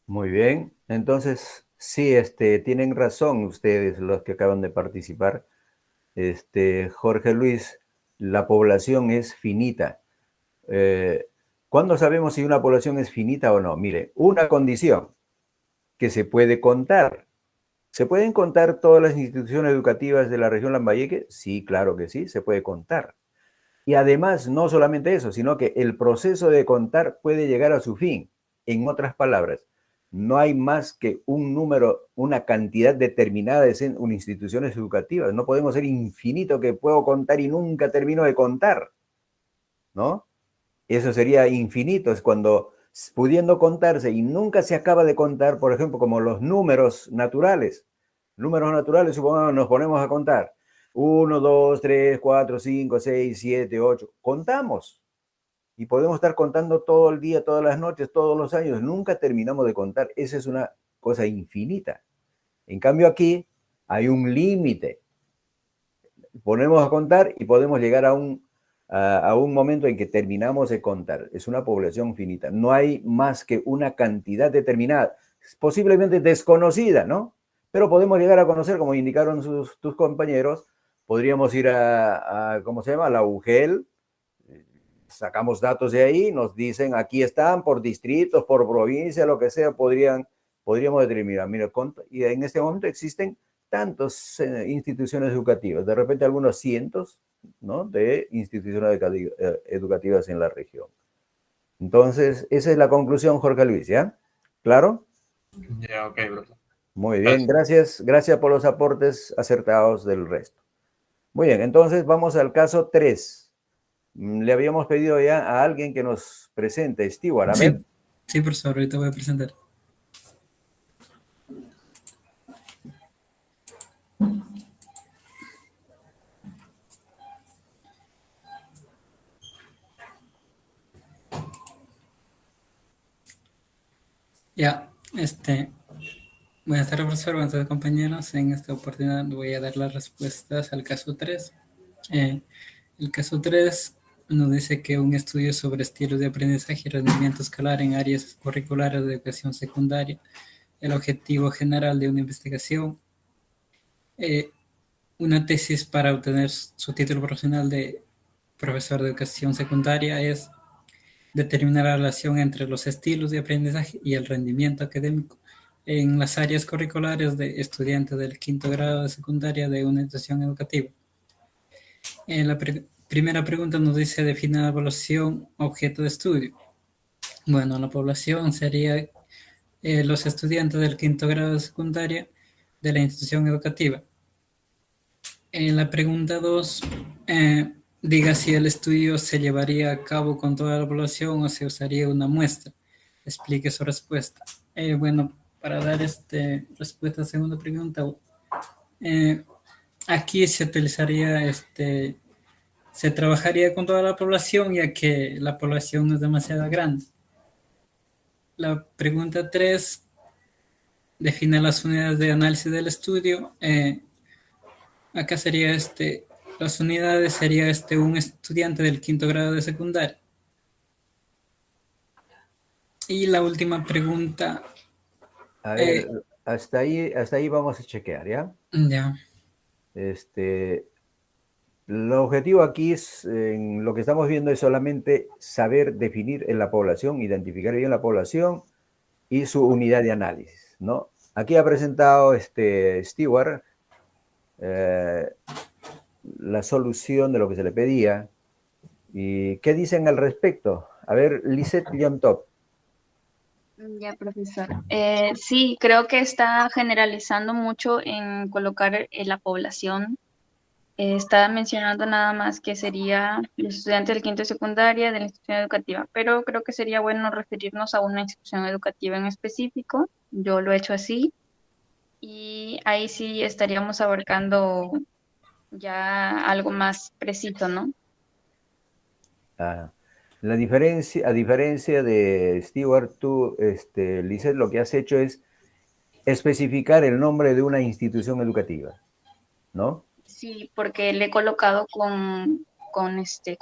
Muy bien, entonces sí, tienen razón ustedes los que acaban de participar. Jorge Luis, la población es finita. ¿Cuándo sabemos si una población es finita o no? Mire, una condición que se puede contar. ¿Se pueden contar todas las instituciones educativas de la región Lambayeque? Sí, claro que sí, se puede contar. Y además, no solamente eso, sino que el proceso de contar puede llegar a su fin. En otras palabras, no hay más que un número, una cantidad determinada de instituciones educativas. No podemos ser infinito que puedo contar y nunca termino de contar, ¿no? Eso sería infinito, es cuando pudiendo contarse y nunca se acaba de contar, por ejemplo, como los números naturales. Números naturales, supongamos, nos ponemos a contar. 1, 2, 3, 4, 5, 6, 7, 8. Contamos. Y podemos estar contando todo el día, todas las noches, todos los años. Nunca terminamos de contar. Esa es una cosa infinita. En cambio aquí hay un límite. Ponemos a contar y podemos llegar a un momento en que terminamos de contar. Es una población finita. No hay más que una cantidad determinada, posiblemente desconocida, ¿no? Pero podemos llegar a conocer, como indicaron tus compañeros, podríamos ir ¿cómo se llama? A la UGEL, sacamos datos de ahí, nos dicen, aquí están, por distritos, por provincia, lo que sea, podríamos determinar. Mira, y en este momento existen tantas instituciones educativas, de repente algunos cientos, ¿no?, de instituciones educativas en la región. Entonces, esa es la conclusión, Jorge Luis, ¿ya? ¿Claro?
Ya, ok, profesor.
Muy bien, gracias por los aportes acertados del resto. Muy bien, entonces vamos al caso 3. Le habíamos pedido ya a alguien que nos presente, Stewart, a ver.
Sí, profesor, ahorita voy a presentar. Ya, buenas tardes, profesor, buenas tardes, compañeros. En esta oportunidad voy a dar las respuestas al caso 3. El caso 3 nos dice que un estudio sobre estilos de aprendizaje y rendimiento escolar en áreas curriculares de educación secundaria, el objetivo general de una investigación, una tesis para obtener su título profesional de profesor de educación secundaria es determinar la relación entre los estilos de aprendizaje y el rendimiento académico en las áreas curriculares de estudiantes del 5º grado de secundaria de una institución educativa. La primera pregunta nos dice definir la evaluación objeto de estudio. Bueno, la población sería los estudiantes del 5º grado de secundaria de la institución educativa. En la pregunta 2, diga si el estudio se llevaría a cabo con toda la población o se usaría una muestra. Explique su respuesta. Bueno, para dar respuesta a la segunda pregunta, aquí se utilizaría, se trabajaría con toda la población, ya que la población no es demasiado grande. La pregunta 3, define las unidades de análisis del estudio. Acá sería las unidades sería un estudiante del 5º grado de secundaria. Y la última pregunta.
A ver, hasta ahí vamos a chequear, ¿ya?
Ya.
El objetivo aquí es, en lo que estamos viendo es solamente saber definir en la población, identificar bien la población y su unidad de análisis, ¿no? Aquí ha presentado Stewart la solución de lo que se le pedía. ¿Y qué dicen al respecto? A ver, Lisette Liontop.
Ya, profesor. Sí, creo que está generalizando mucho en colocar la población. Está mencionando nada más que sería los estudiantes del 5º de secundaria de la institución educativa, pero creo que sería bueno referirnos a una institución educativa en específico. Yo lo he hecho así y ahí sí estaríamos abarcando ya algo más preciso, ¿no?
A diferencia de Stewart, tú, Lisette, lo que has hecho es especificar el nombre de una institución educativa, ¿no?
Sí, porque le he colocado con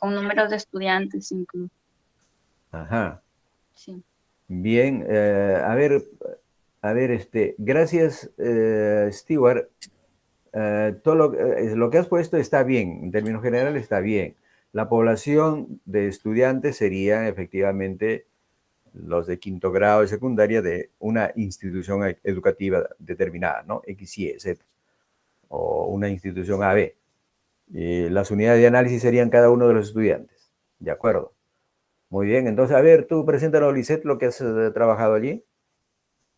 números de estudiantes incluso.
Ajá.
Sí.
Bien, a ver, gracias, Stewart. Todo lo que has puesto está bien, en términos generales está bien. La población de estudiantes sería efectivamente los de 5º grado de secundaria de una institución educativa determinada, ¿no? X, Y, Z. O una institución AB. Las unidades de análisis serían cada uno de los estudiantes. ¿De acuerdo? Muy bien. Entonces, a ver, tú preséntanos, Lisette, lo que has trabajado allí.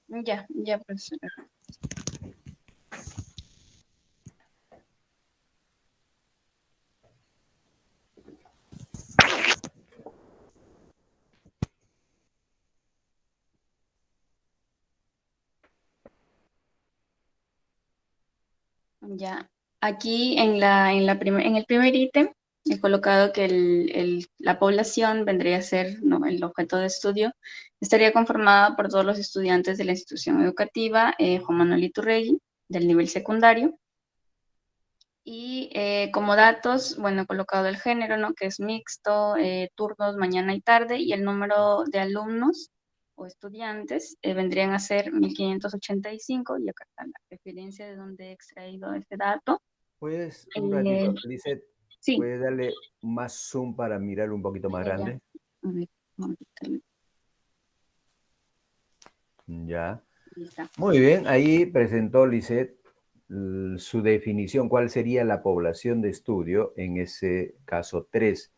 Ya, profesor. Ya, aquí en el primer ítem he colocado que la población vendría a ser, ¿no?, el objeto de estudio, estaría conformada por todos los estudiantes de la institución educativa Juan Manuel Iturregui, del nivel secundario. Y como datos, bueno, he colocado el género, ¿no?, que es mixto, turnos mañana y tarde, y el número de alumnos o estudiantes vendrían a ser 1585, y acá está la referencia de donde he extraído este dato.
Puedes, un ratito, Lisette,
sí.
¿puedes darle más zoom para mirar un poquito más grande?
A ver, vamos a quitarle.
Ya.
Lista.
Muy bien, ahí presentó Lisette su definición, cuál sería la población de estudio en ese caso 3.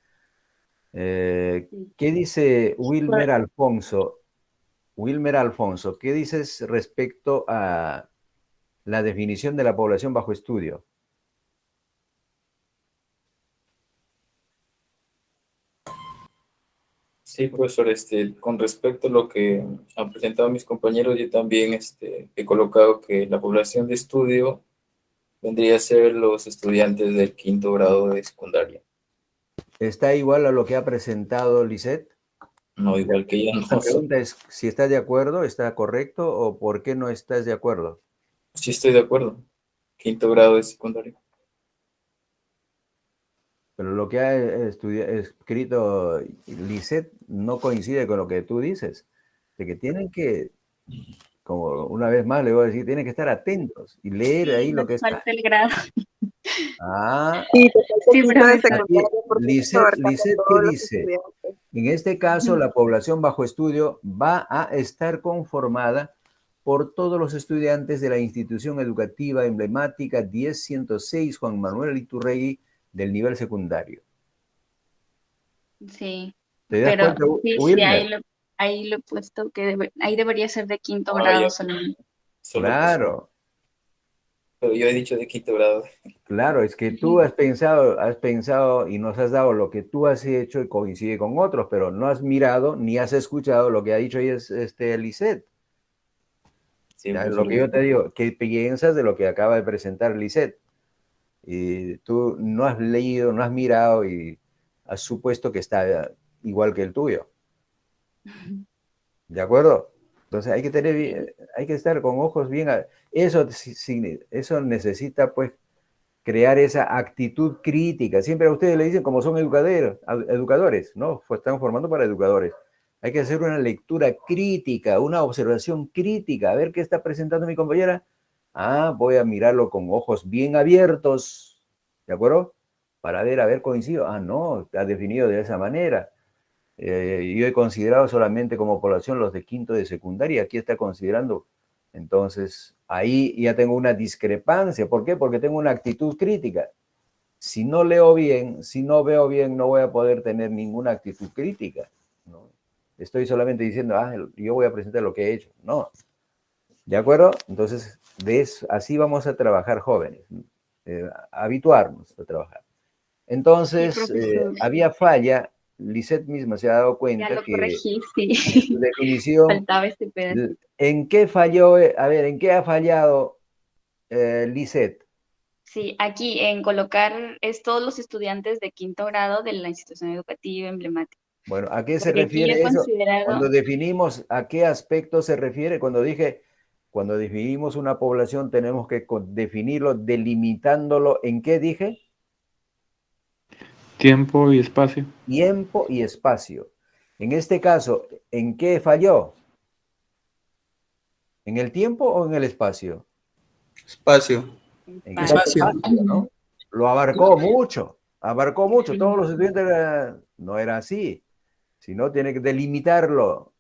¿Qué dice Wilmer Alfonso? Wilmer Alfonso, ¿qué dices respecto a la definición de la población bajo estudio?
Sí, profesor, con respecto a lo que han presentado mis compañeros, yo también he colocado que la población de estudio vendría a ser los estudiantes del 5º grado de secundaria.
¿Está igual a lo que ha presentado Lisette?
No, igual que ella no.
La pregunta es si estás de acuerdo, ¿está correcto o por qué no estás de acuerdo?
Sí, estoy de acuerdo. 5º grado de secundaria.
Pero lo que ha escrito Lisette no coincide con lo que tú dices. De que tienen que, como una vez más le voy a decir, tienen que estar atentos y leer ahí lo que está.
Falta el grado.
Ah,
Sí, profesor.
Lisette, ¿qué dice? En este caso, la población bajo estudio va a estar conformada por todos los estudiantes de la institución educativa emblemática 10106 Juan Manuel Iturregui del nivel secundario.
Sí,
¿Te das
pero
cuenta,
sí,
Wilmer?
ahí lo he puesto que ahí debería ser de 5º grado solamente.
Claro.
Pero yo he dicho de 5º grado.
Claro, es que tú has pensado y nos has dado lo que tú has hecho y coincide con otros, pero no has mirado ni has escuchado lo que ha dicho ahí Lisette.
Sí,
Ya, lo que yo te digo, ¿qué piensas de lo que acaba de presentar Lisette? Y tú no has leído, no has mirado y has supuesto que está igual que el tuyo. ¿De acuerdo? Entonces hay que estar con ojos bien. Eso necesita, pues, crear esa actitud crítica. Siempre a ustedes le dicen como son educadores, ¿no? Están formando para educadores. Hay que hacer una lectura crítica, una observación crítica, a ver qué está presentando mi compañera. Ah, voy a mirarlo con ojos bien abiertos, ¿de acuerdo? Para ver, a ver, coincido. Ah, no, está definido de esa manera. Yo he considerado solamente como población los de 5º de secundaria, aquí está considerando. Entonces, ahí ya tengo una discrepancia. ¿Por qué? Porque tengo una actitud crítica. Si no leo bien, si no veo bien, no voy a poder tener ninguna actitud crítica, ¿no? Estoy solamente diciendo, yo voy a presentar lo que he hecho. No. ¿De acuerdo? Entonces, así vamos a trabajar jóvenes. Habituarnos a trabajar. Entonces, había falla. Lisette misma se ha dado cuenta
Ya lo
que
corregí,
en
sí.
su definición,
Faltaba este pedacito.
¿en qué falló? A ver, ¿en qué ha fallado Lisette?
Sí, aquí en colocar es todos los estudiantes de 5º grado de la institución educativa emblemática.
Bueno, ¿a qué se
Porque aquí yo he
refiere eso?
considerado,
Cuando definimos, ¿a qué aspecto se refiere? Cuando definimos una población tenemos que definirlo delimitándolo, ¿en qué dije?
Tiempo y espacio.
Tiempo y espacio. En este caso, ¿en qué falló? ¿En el tiempo o en el espacio?
Espacio.
En el espacio, ¿no? Lo abarcó mucho, todos los estudiantes no era así, sino tiene que delimitarlo.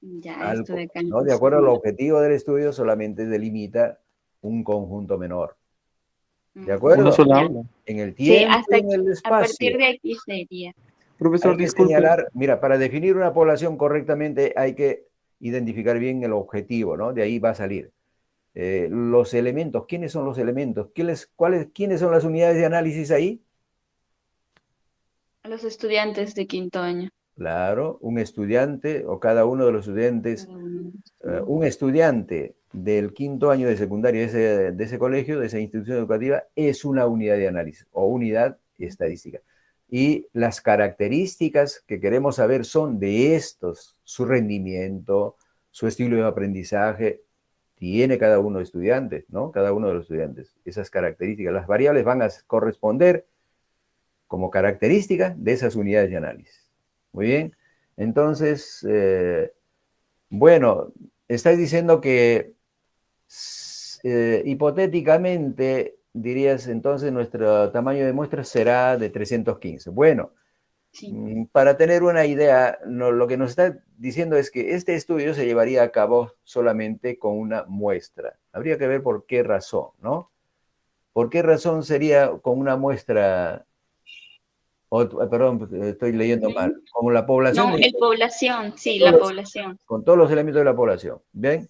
ya esto de acá.
¿No? De acuerdo al objetivo del estudio, solamente delimita un conjunto menor. ¿De acuerdo?
Una sola aula.
En el
Sí,
tiempo
hasta
y en el espacio.
a partir de aquí sería.
Profesor,
Hay que
disculpe.
señalar, mira, para definir una población correctamente hay que identificar bien el objetivo, ¿no? De ahí va a salir. Los elementos, ¿quiénes son los elementos? ¿Quiénes son las unidades de análisis ahí?
A los estudiantes de 5º año.
Claro, un estudiante o cada uno de los estudiantes. Un estudiante del quinto año de secundaria de ese colegio, de esa institución educativa, es una unidad de análisis o unidad estadística. Y las características que queremos saber son de estos, su rendimiento, su estilo de aprendizaje, tiene cada uno de estudiantes, ¿no? Cada uno de los estudiantes, esas características. Las variables van a corresponder como característica de esas unidades de análisis. Muy bien. Entonces, bueno, estáis diciendo que hipotéticamente, dirías, entonces nuestro tamaño de muestra será de 315. Bueno, para tener una idea, lo que nos está diciendo es que este estudio se llevaría a cabo solamente con una muestra. Habría que ver por qué razón, ¿no? ¿Por qué razón sería con una muestra? Perdón, estoy leyendo mal. Como la población.
No, el población, sí, la población.
Con todos los elementos de la población. ¿Bien?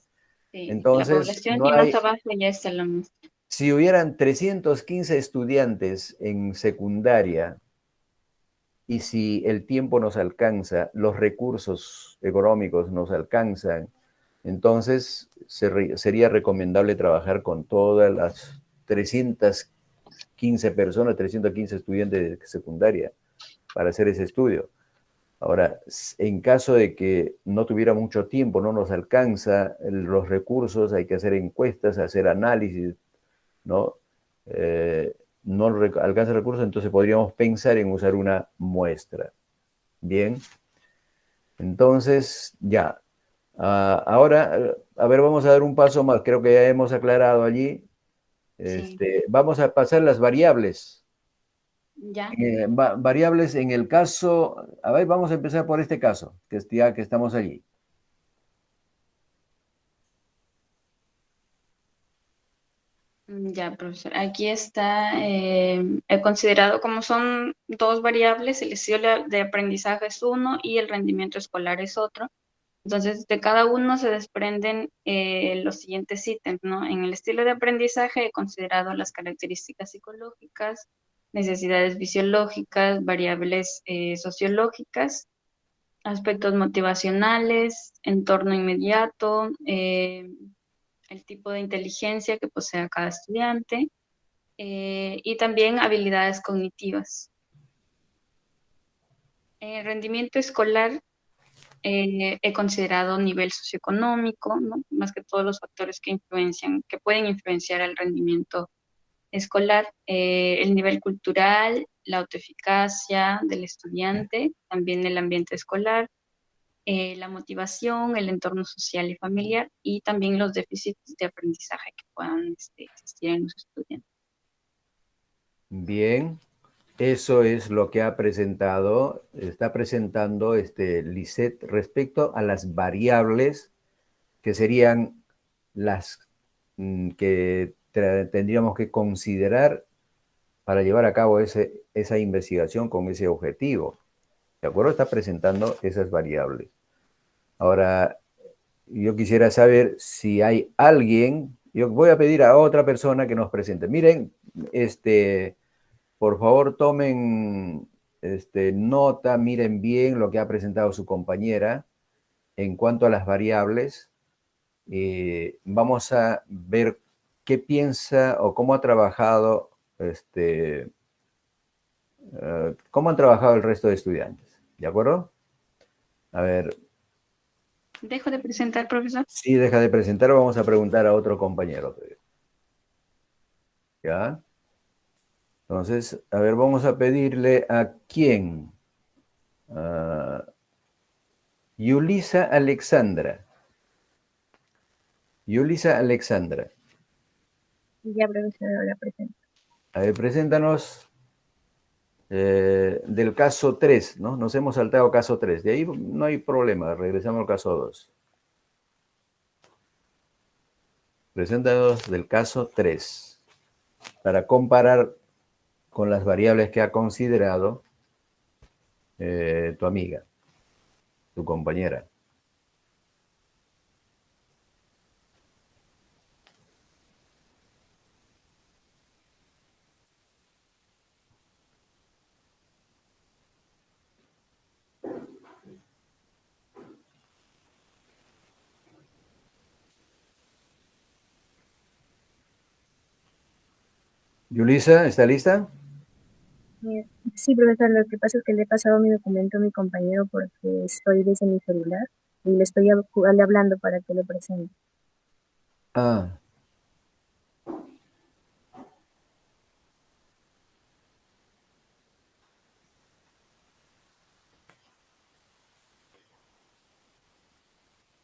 Sí,
Entonces,
la población
no
y más
hay,
abajo ya está la muestra.
si hubieran 315 estudiantes en secundaria y si el tiempo nos alcanza, los recursos económicos nos alcanzan, entonces sería recomendable trabajar con todas las 315 personas, 315 estudiantes de secundaria para hacer ese estudio. Ahora, en caso de que no tuviera mucho tiempo, no nos alcanza los recursos, hay que hacer encuestas, hacer análisis, ¿no? No alcanza recursos, entonces podríamos pensar en usar una muestra. Bien. Entonces, ya. Ahora, a ver, vamos a dar un paso más. Creo que ya hemos aclarado allí. Vamos a pasar las variables.
Ya.
Variables en el caso, a ver, vamos a empezar por este caso, ya que estamos allí.
Ya, profesor. Aquí está, he considerado como son dos variables, el estilo de aprendizaje es uno y el rendimiento escolar es otro. Entonces, de cada uno se desprenden los siguientes ítems, ¿no? En el estilo de aprendizaje he considerado las características psicológicas, necesidades fisiológicas, variables sociológicas, aspectos motivacionales, entorno inmediato, el tipo de inteligencia que posea cada estudiante y también habilidades cognitivas. En rendimiento escolar he considerado nivel socioeconómico, ¿no? Más que todos los factores que influencian, que pueden influenciar el rendimiento escolar, el nivel cultural, la autoeficacia del estudiante, también el ambiente escolar, la motivación, el entorno social y familiar y también los déficits de aprendizaje que puedan existir en los estudiantes.
Bien, eso es lo que ha presentado, está presentando Lisette respecto a las variables que serían las que tendríamos que considerar para llevar a cabo esa investigación con ese objetivo. ¿De acuerdo? Está presentando esas variables. Ahora, yo quisiera saber si hay alguien, yo voy a pedir a otra persona que nos presente. Miren, por favor tomen nota, miren bien lo que ha presentado su compañera en cuanto a las variables. Vamos a ver qué piensa o cómo ha trabajado, cómo han trabajado el resto de estudiantes. ¿De acuerdo? A ver.
¿Dejo de presentar, profesor?
Sí, deja de presentar, vamos a preguntar a otro compañero. ¿Ya? Entonces, a ver, vamos a pedirle a quién. Yulisa Alexandra. Yulisa Alexandra.
Ya, profesor, la presento.
A ver, preséntanos del caso 3, ¿no? Nos hemos saltado caso 3. De ahí no hay problema, regresamos al caso 2. Preséntanos del caso 3 para comparar con las variables que ha considerado tu amiga, tu compañera. Yulisa, ¿está lista?
Sí, profesor, lo que pasa es que le he pasado mi documento a mi compañero porque estoy desde mi celular y le estoy hablando para que lo presente.
Ah.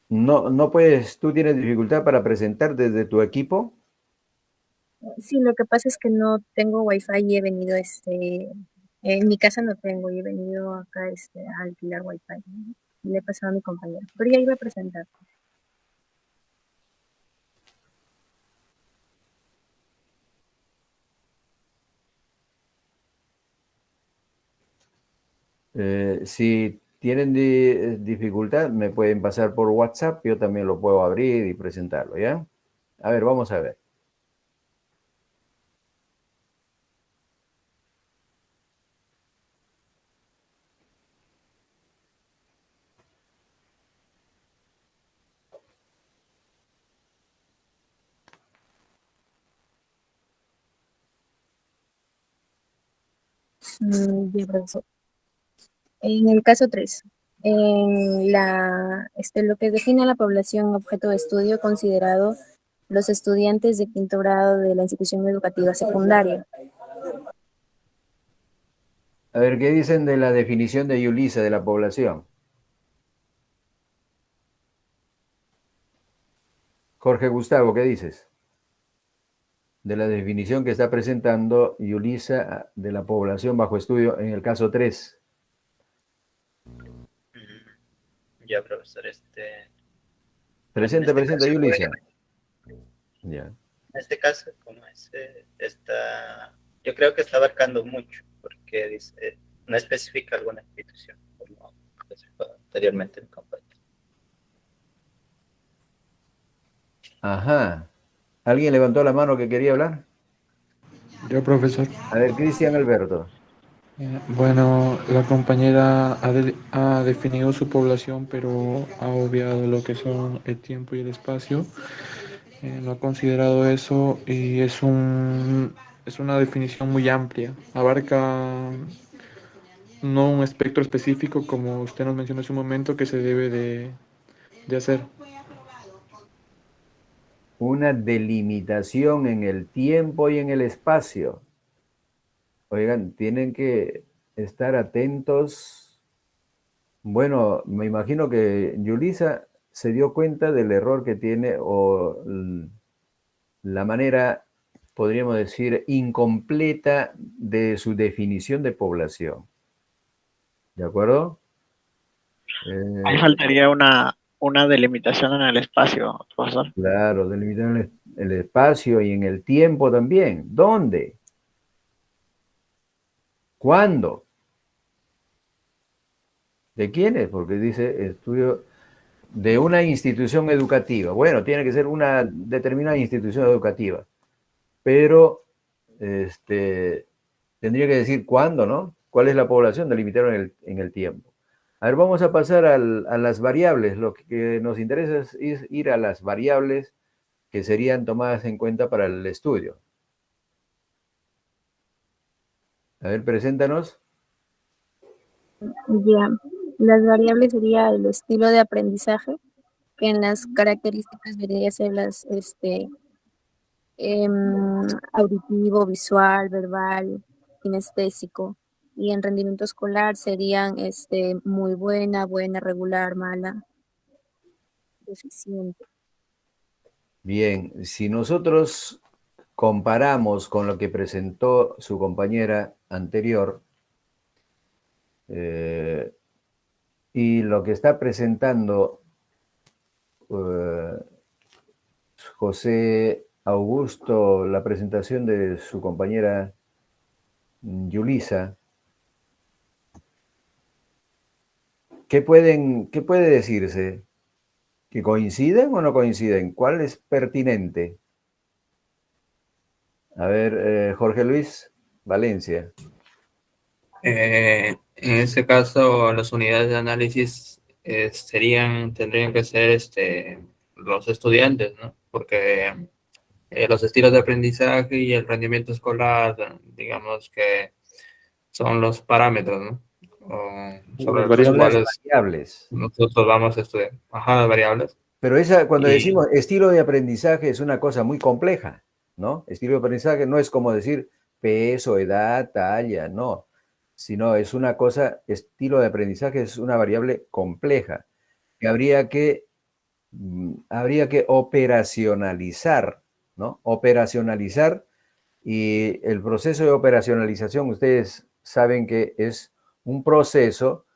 No puedes, tú tienes dificultad para presentar desde tu equipo.
Sí, lo que pasa es que no tengo wifi y he venido, en mi casa no tengo y he venido acá, a alquilar wifi, ¿no? Y le he pasado a mi compañero, pero ya iba a presentar.
Si tienen dificultad, me pueden pasar por WhatsApp, yo también lo puedo abrir y presentarlo, ¿ya? A ver, vamos a ver.
Ya, profesor. En el caso 3, lo que define a la población objeto de estudio considerado los estudiantes de quinto grado de la institución educativa secundaria.
A ver, ¿qué dicen de la definición de Yulisa de la población? Jorge Gustavo, ¿qué dices? De la definición que está presentando Yulisa de la población bajo estudio en el caso 3.
Ya, profesor,
Presenta,
caso,
Yulisa. Ya.
en este caso, como yo creo que está abarcando mucho, porque dice, no especifica alguna institución, como especificó anteriormente mi compañero.
Ajá. ¿Alguien levantó la mano que quería hablar?
Yo, profesor.
A ver, Cristian Alberto.
Bueno, la compañera ha definido su población, pero ha obviado lo que son el tiempo y el espacio. No ha considerado eso y es una definición muy amplia. Abarca no un espectro específico, como usted nos mencionó hace un momento, que se debe de hacer.
Una delimitación en el tiempo y en el espacio. Oigan, tienen que estar atentos. Bueno, me imagino que Yulisa se dio cuenta del error que tiene o la manera, podríamos decir, incompleta de su definición de población. ¿De acuerdo?
Ahí faltaría una delimitación en el espacio, profesor.
Claro, delimitar el espacio y en el tiempo también. ¿Dónde? ¿Cuándo? ¿De quiénes? Porque dice estudio de una institución educativa. Bueno, tiene que ser una determinada institución educativa, pero tendría que decir cuándo, ¿no? ¿Cuál es la población? Delimitarlo en el tiempo. A ver, vamos a pasar a las variables. Lo que nos interesa es ir a las variables que serían tomadas en cuenta para el estudio. A ver, preséntanos.
Ya, las variables sería el estilo de aprendizaje, que en las características debería ser auditivo, visual, verbal, kinestésico. Y en rendimiento escolar serían muy buena, regular, mala, deficiente.
Bien, si nosotros comparamos con lo que presentó su compañera anterior y lo que está presentando José Augusto, la presentación de su compañera Yulisa, ¿qué puede decirse? ¿Que coinciden o no coinciden? ¿Cuál es pertinente? A ver, Jorge Luis Valencia.
En este caso, las unidades de análisis tendrían que ser los estudiantes, ¿no? Porque los estilos de aprendizaje y el rendimiento escolar, digamos que son los parámetros, ¿no? Sobre los cuales
variables.
nosotros vamos a estudiar. Ajá, las variables.
Pero cuando decimos estilo de aprendizaje es una cosa muy compleja, ¿no? Estilo de aprendizaje no es como decir peso, edad, talla, no. Sino es una cosa, estilo de aprendizaje es una variable compleja que habría que operacionalizar, ¿no? Operacionalizar, y el proceso de operacionalización, ustedes saben que es un proceso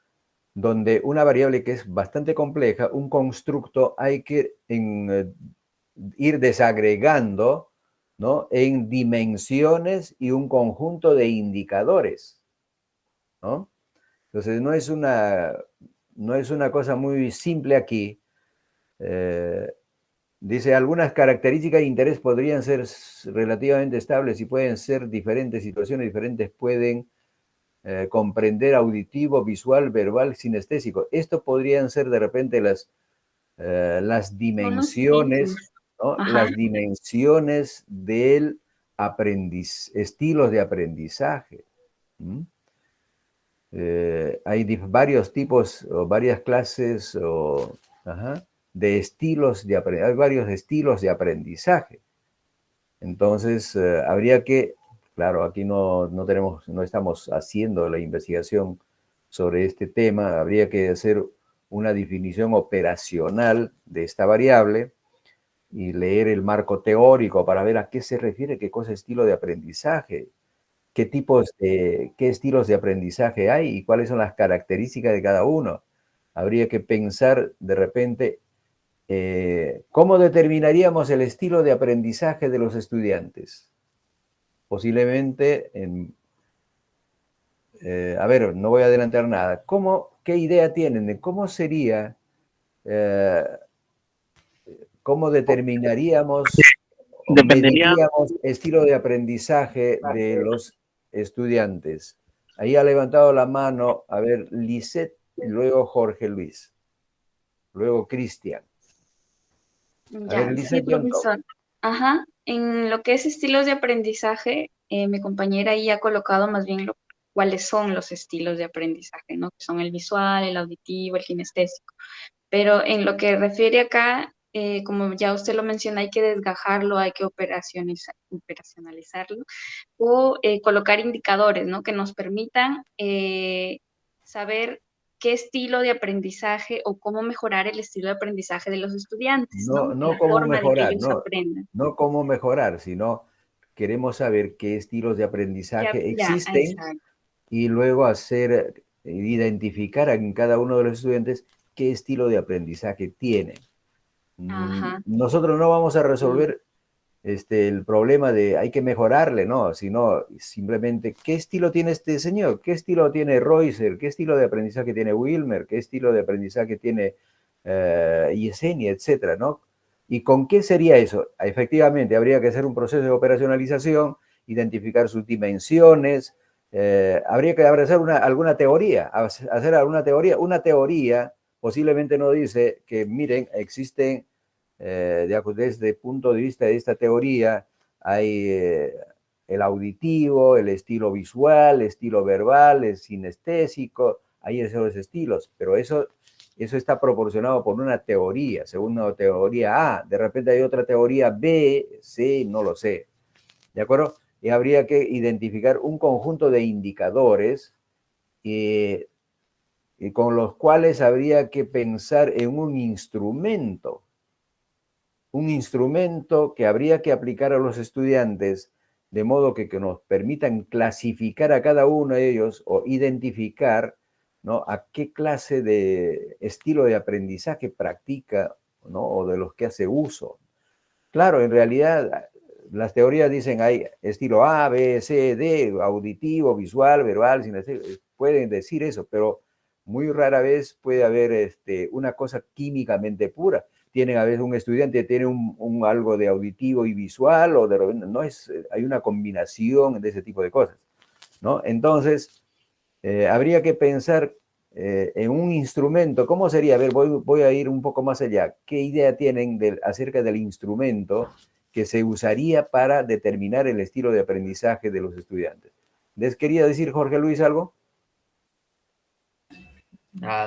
donde una variable que es bastante compleja, un constructo, hay que ir desagregando, ¿no? En dimensiones y un conjunto de indicadores, ¿no? Entonces no es una cosa muy simple aquí. Dice, algunas características de interés podrían ser relativamente estables y pueden ser diferentes, situaciones diferentes pueden comprender auditivo, visual, verbal, sinestésico. Esto podrían ser de repente las dimensiones, ¿no? Las dimensiones del estilos de aprendizaje. Hay varios tipos o varias clases de estilos de aprendizaje. Hay varios estilos de aprendizaje. Entonces, habría que, claro, aquí no estamos haciendo la investigación sobre este tema, habría que hacer una definición operacional de esta variable y leer el marco teórico para ver a qué se refiere, qué cosa es estilo de aprendizaje, qué estilos de aprendizaje hay y cuáles son las características de cada uno. Habría que pensar de repente ¿cómo determinaríamos el estilo de aprendizaje de los estudiantes? Posiblemente, a ver, no voy a adelantar nada. ¿Qué idea tienen de cómo sería, cómo determinaríamos, mediríamos estilo de aprendizaje de los estudiantes? Ahí ha levantado la mano, a ver, Lisette, y luego Jorge Luis, luego Cristian.
Ya, sí, profesor. Ajá, en lo que es estilos de aprendizaje, mi compañera ahí ha colocado más bien cuáles son los estilos de aprendizaje, ¿no? Que son el visual, el auditivo, el kinestésico. Pero en lo que refiere acá, como ya usted lo menciona, hay que desgajarlo, hay que operacionalizarlo o colocar indicadores, ¿no? Que nos permitan saber qué estilo de aprendizaje o cómo mejorar el estilo de aprendizaje de los estudiantes, ¿no?
No cómo mejorar,
de que ellos aprendan.
no cómo mejorar, sino queremos saber qué estilos de aprendizaje existen y luego identificar en cada uno de los estudiantes qué estilo de aprendizaje tienen. Nosotros no vamos a resolver el problema de hay que mejorarle, no, sino simplemente qué estilo tiene este señor, qué estilo tiene Reusser, qué estilo de aprendizaje tiene Wilmer, qué estilo de aprendizaje tiene Yesenia, etcétera, ¿no? ¿Y con qué sería eso? Efectivamente, habría que hacer un proceso de operacionalización, identificar sus dimensiones, habría que hacer alguna teoría, hacer alguna teoría. Una teoría posiblemente no dice que, miren, existen desde el punto de vista de esta teoría, hay el auditivo, el estilo visual, el estilo verbal, el sinestésico, hay esos estilos, pero eso está proporcionado por una teoría, según una teoría A. De repente hay otra teoría B, C, no lo sé. ¿De acuerdo? Y habría que identificar un conjunto de indicadores y con los cuales habría que pensar en un instrumento que habría que aplicar a los estudiantes de modo que nos permitan clasificar a cada uno de ellos o identificar, ¿no?, a qué clase de estilo de aprendizaje practica, ¿no?, o de los que hace uso. Claro, en realidad las teorías dicen hay estilo A, B, C, D, auditivo, visual, verbal, pueden decir eso, pero muy rara vez puede haber una cosa químicamente pura. A veces un estudiante tiene algo de auditivo y visual, hay una combinación de ese tipo de cosas, ¿no? Entonces, habría que pensar en un instrumento. ¿Cómo sería? A ver, voy a ir un poco más allá. ¿Qué idea tienen acerca del instrumento que se usaría para determinar el estilo de aprendizaje de los estudiantes. ¿Les quería decir, Jorge Luis, algo?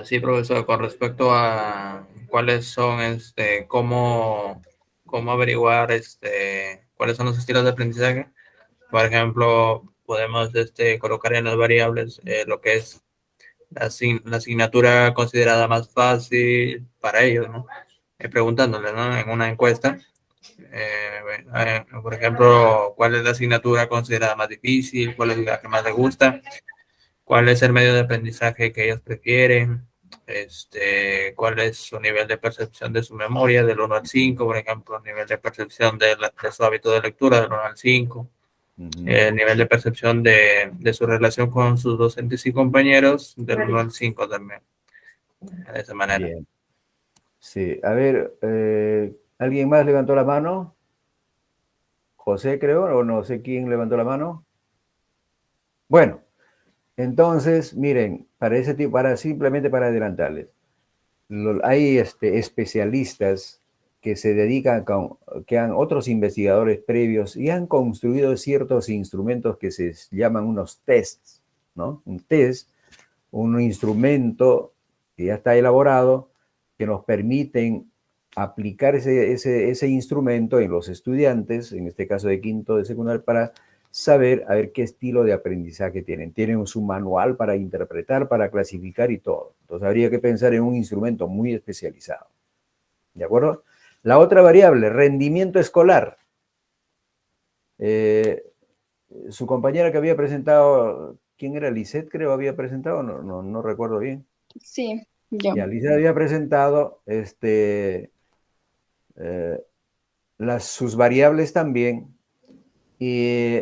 Sí, profesor, con respecto a cuáles son, cómo averiguar, cuáles son los estilos de aprendizaje. Por ejemplo, podemos colocar en las variables lo que es la asignatura considerada más fácil para ellos, ¿no? Preguntándoles, ¿no? En una encuesta, por ejemplo, ¿cuál es la asignatura considerada más difícil? ¿Cuál es la que más les gusta? ¿Cuál es el medio de aprendizaje que ellos prefieren? ¿Cuál es su nivel de percepción de su memoria del 1 al 5? Por ejemplo, nivel de percepción de su hábito de lectura del 1 al 5. El nivel de percepción de su relación con sus docentes y compañeros del 1 al 5 también. De esa manera.
Bien. Sí, a ver, ¿alguien más levantó la mano? José, creo, o no sé quién levantó la mano. Bueno, entonces, miren, simplemente para adelantarles, hay especialistas que se dedican, que han otros investigadores previos y han construido ciertos instrumentos que se llaman unos tests, ¿no? Un test, un instrumento que ya está elaborado, que nos permiten aplicar ese instrumento en los estudiantes, en este caso de quinto de secundaria, para saber a ver qué estilo de aprendizaje tienen. Tienen su manual para interpretar, para clasificar y todo. Entonces habría que pensar en un instrumento muy especializado. ¿De acuerdo? La otra variable, rendimiento escolar. Su compañera que había presentado, ¿quién era? Lisette, creo, había presentado, no recuerdo bien.
Sí, yo.
Ya, Lisette había presentado sus variables también. Y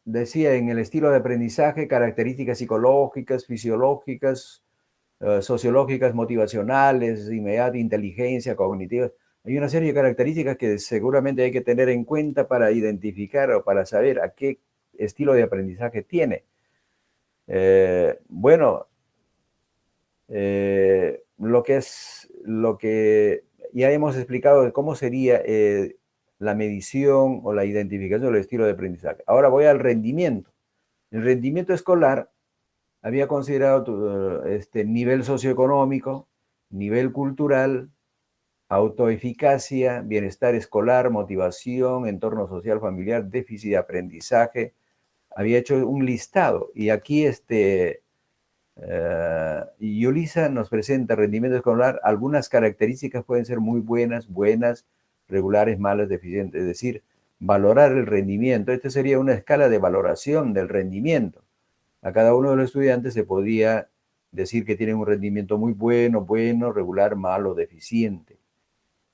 decía en el estilo de aprendizaje, características psicológicas, fisiológicas, sociológicas, motivacionales, inmediata, inteligencia, cognitiva. Hay una serie de características que seguramente hay que tener en cuenta para identificar o para saber a qué estilo de aprendizaje tiene. Lo que ya hemos explicado de cómo sería la medición o la identificación del estilo de aprendizaje. Ahora voy al rendimiento. El rendimiento escolar había considerado nivel socioeconómico, nivel cultural, autoeficacia, bienestar escolar, motivación, entorno social familiar, déficit de aprendizaje. Había hecho un listado y aquí Yulisa nos presenta rendimiento escolar. Algunas características pueden ser muy buenas, regulares, malas, deficientes. Es decir, valorar el rendimiento. Esta sería una escala de valoración del rendimiento. A cada uno de los estudiantes se podía decir que tienen un rendimiento muy bueno, regular, malo, deficiente.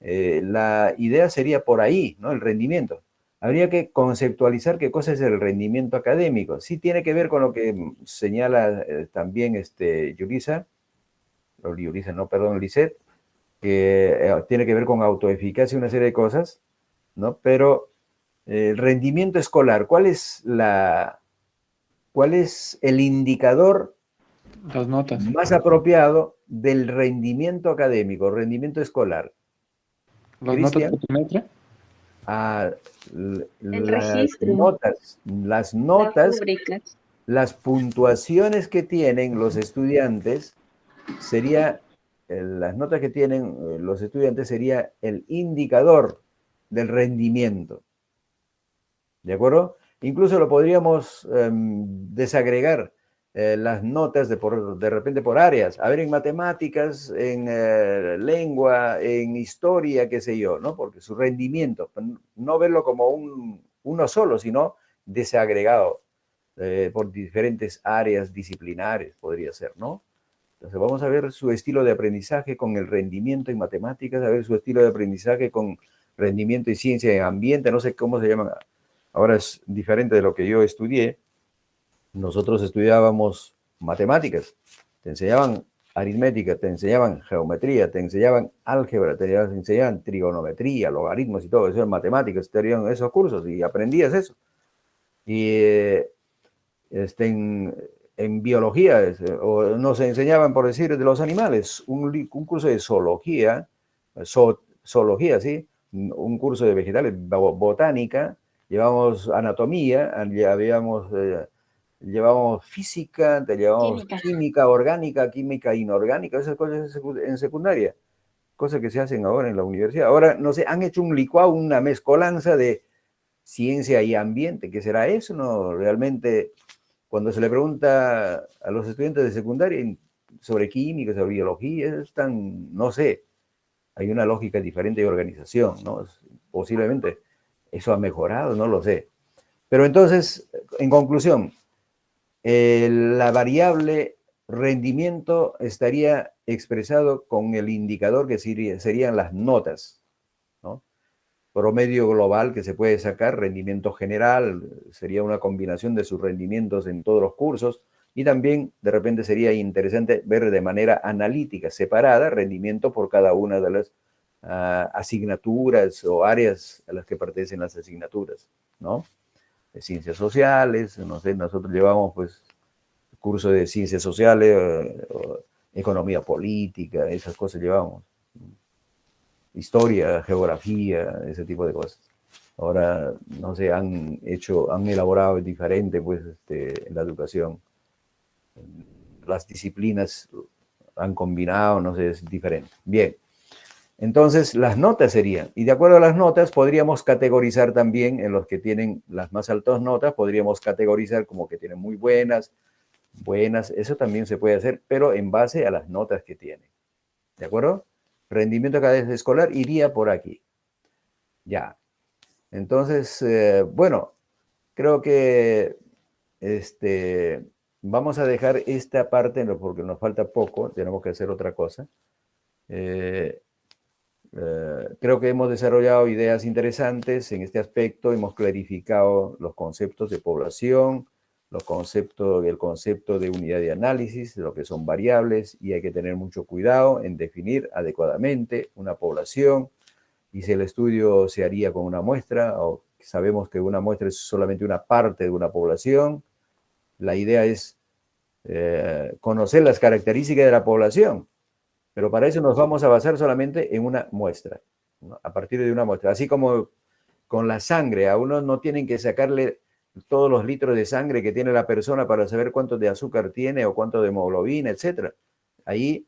La idea sería por ahí, ¿no? El rendimiento. Habría que conceptualizar qué cosa es el rendimiento académico. Sí tiene que ver con lo que señala también Lisette, que tiene que ver con autoeficacia y una serie de cosas, ¿no? Pero el rendimiento escolar, ¿cuál es el indicador
Las notas.
más apropiado del rendimiento académico, rendimiento escolar?
Las notas Petimetre.
Las notas, las puntuaciones que tienen los estudiantes sería, las notas que tienen los estudiantes sería el indicador del rendimiento. ¿De acuerdo? Incluso lo podríamos desagregar las notas de repente por áreas. A ver, en matemáticas, en lengua, en historia, qué sé yo, ¿no? Porque su rendimiento, no verlo como uno solo, sino desagregado por diferentes áreas disciplinares, podría ser, ¿no? Entonces vamos a ver su estilo de aprendizaje con el rendimiento en matemáticas, a ver su estilo de aprendizaje con rendimiento y ciencia en ambiente, no sé cómo se llaman. Ahora es diferente de lo que yo estudié. Nosotros estudiábamos matemáticas, te enseñaban aritmética, te enseñaban geometría, te enseñaban álgebra, te enseñaban trigonometría, logaritmos y todo eso en matemáticas, te darían esos cursos y aprendías eso. Y en biología, nos enseñaban, por decir, de los animales, un curso de zoología, zoología, ¿sí? un curso de vegetales, botánica, llevamos anatomía, llevamos física, llevamos química orgánica, química inorgánica, esas cosas en secundaria, cosas que se hacen ahora en la universidad. Ahora, no sé, han hecho un licuado, una mezcolanza de ciencia y ambiente. ¿Qué será eso? No, realmente, cuando se le pregunta a los estudiantes de secundaria sobre química, sobre biología, están, no sé, hay una lógica diferente de organización, ¿no? Posiblemente eso ha mejorado, no lo sé. Pero entonces, en conclusión, la variable rendimiento estaría expresado con el indicador que serían las notas, ¿no? Promedio global que se puede sacar, rendimiento general, sería una combinación de sus rendimientos en todos los cursos, y también de repente sería interesante ver de manera analítica, separada, rendimiento por cada una de las asignaturas o áreas a las que pertenecen las asignaturas, ¿no? De ciencias sociales, no sé, nosotros llevamos pues curso de ciencias sociales, economía política, esas cosas llevamos. Historia, geografía, ese tipo de cosas. Ahora, no sé, han elaborado diferente pues la educación. Las disciplinas han combinado, no sé, es diferente. Bien. Entonces, las notas serían, y de acuerdo a las notas, podríamos categorizar también en los que tienen las más altas notas, podríamos categorizar como que tienen muy buenas, eso también se puede hacer, pero en base a las notas que tienen. ¿De acuerdo? Rendimiento cada vez escolar iría por aquí. Ya. Entonces, bueno, creo que vamos a dejar esta parte porque nos falta poco, tenemos que hacer otra cosa. Creo que hemos desarrollado ideas interesantes en este aspecto, hemos clarificado los conceptos de población, el concepto de unidad de análisis, lo que son variables, y hay que tener mucho cuidado en definir adecuadamente una población, y si el estudio se haría con una muestra, o sabemos que una muestra es solamente una parte de una población, la idea es conocer las características de la población, pero para eso nos vamos a basar solamente en una muestra, ¿no? A partir de una muestra. Así como con la sangre, a uno no tienen que sacarle todos los litros de sangre que tiene la persona para saber cuánto de azúcar tiene o cuánto de hemoglobina, etc. Ahí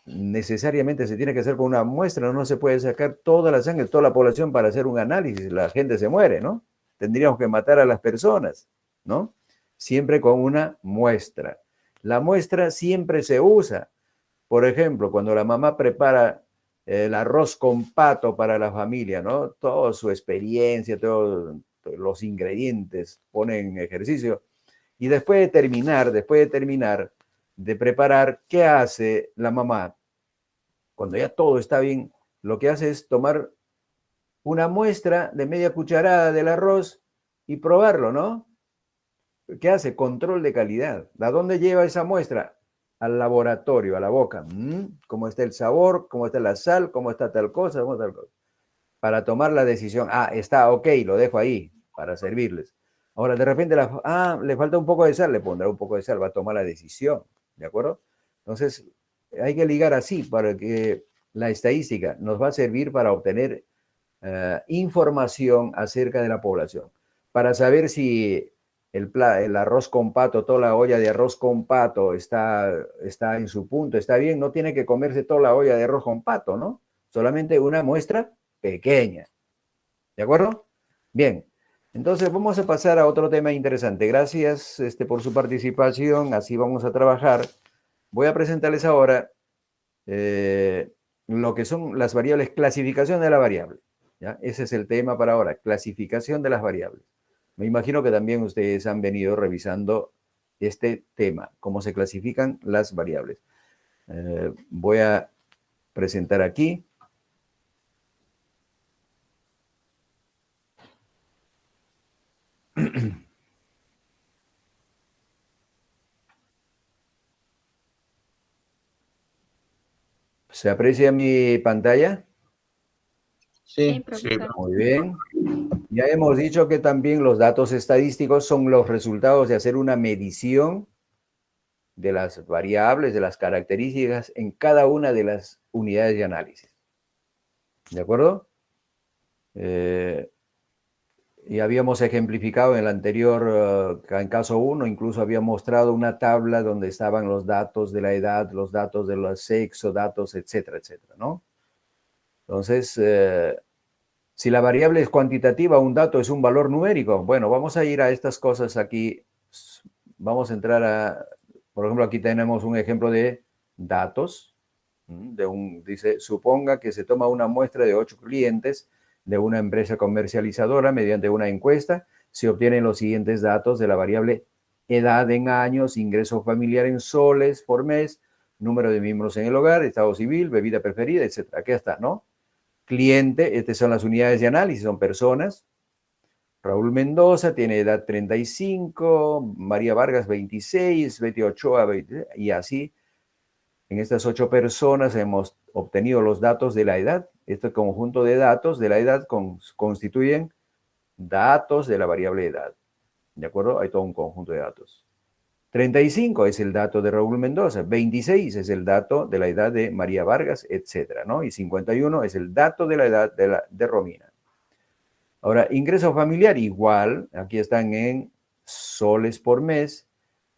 necesariamente se tiene que hacer con una muestra, no se puede sacar toda la sangre, toda la población para hacer un análisis, la gente se muere, ¿no? Tendríamos que matar a las personas, ¿no? Siempre con una muestra. La muestra siempre se usa. Por ejemplo, cuando la mamá prepara el arroz con pato para la familia, ¿no? Toda su experiencia, todos los ingredientes, pone en ejercicio. Y después de terminar de preparar, ¿qué hace la mamá? Cuando ya todo está bien, lo que hace es tomar una muestra de media cucharada del arroz y probarlo, ¿no? ¿Qué hace? Control de calidad. ¿A dónde lleva esa muestra? Al laboratorio, a la boca. ¿Cómo está el sabor? ¿Cómo está la sal? ¿Cómo está tal cosa? ¿Cómo está tal cosa? Para tomar la decisión. Ah, está ok, lo dejo ahí para servirles. Ahora, de repente, le falta un poco de sal, le pondrá un poco de sal, va a tomar la decisión. ¿De acuerdo? Entonces, hay que ligar así para que la estadística nos va a servir para obtener información acerca de la población. Para saber si el arroz con pato, toda la olla de arroz con pato está en su punto, está bien, no tiene que comerse toda la olla de arroz con pato, ¿no? Solamente una muestra pequeña. ¿De acuerdo? Bien. Entonces vamos a pasar a otro tema interesante. Gracias por su participación, así vamos a trabajar. Voy a presentarles ahora lo que son las variables, clasificación de la variable. ¿Ya? Ese es el tema para ahora, clasificación de las variables. Me imagino que también ustedes han venido revisando este tema, cómo se clasifican las variables. Voy a presentar aquí. ¿Se aprecia mi pantalla?
Sí,
profesor.
Muy bien. Ya hemos dicho que también los datos estadísticos son los resultados de hacer una medición de las variables, de las características en cada una de las unidades de análisis. ¿De acuerdo? Y habíamos ejemplificado en el anterior, en caso 1, incluso había mostrado una tabla donde estaban los datos de la edad, los datos del sexo, datos, etcétera, etcétera, ¿no? Entonces, si la variable es cuantitativa, un dato es un valor numérico. Bueno, vamos a ir a estas cosas aquí. Vamos a entrar a, por ejemplo, aquí tenemos un ejemplo de datos. Dice, suponga que se toma una muestra de 8 clientes de una empresa comercializadora mediante una encuesta. Se obtienen los siguientes datos de la variable edad en años, ingreso familiar en soles por mes, número de miembros en el hogar, estado civil, bebida preferida, etc. Aquí está, ¿no? Cliente, estas son las unidades de análisis, son personas. Raúl Mendoza tiene edad 35, María Vargas 26, Betty Ochoa 20, y así. En estas 8 personas hemos obtenido los datos de la edad. Este conjunto de datos de la edad constituyen datos de la variable edad. ¿De acuerdo? Hay todo un conjunto de datos. 35 es el dato de Raúl Mendoza, 26 es el dato de la edad de María Vargas, etcétera, ¿no? Y 51 es el dato de la edad de Romina. Ahora, ingreso familiar igual, aquí están en soles por mes.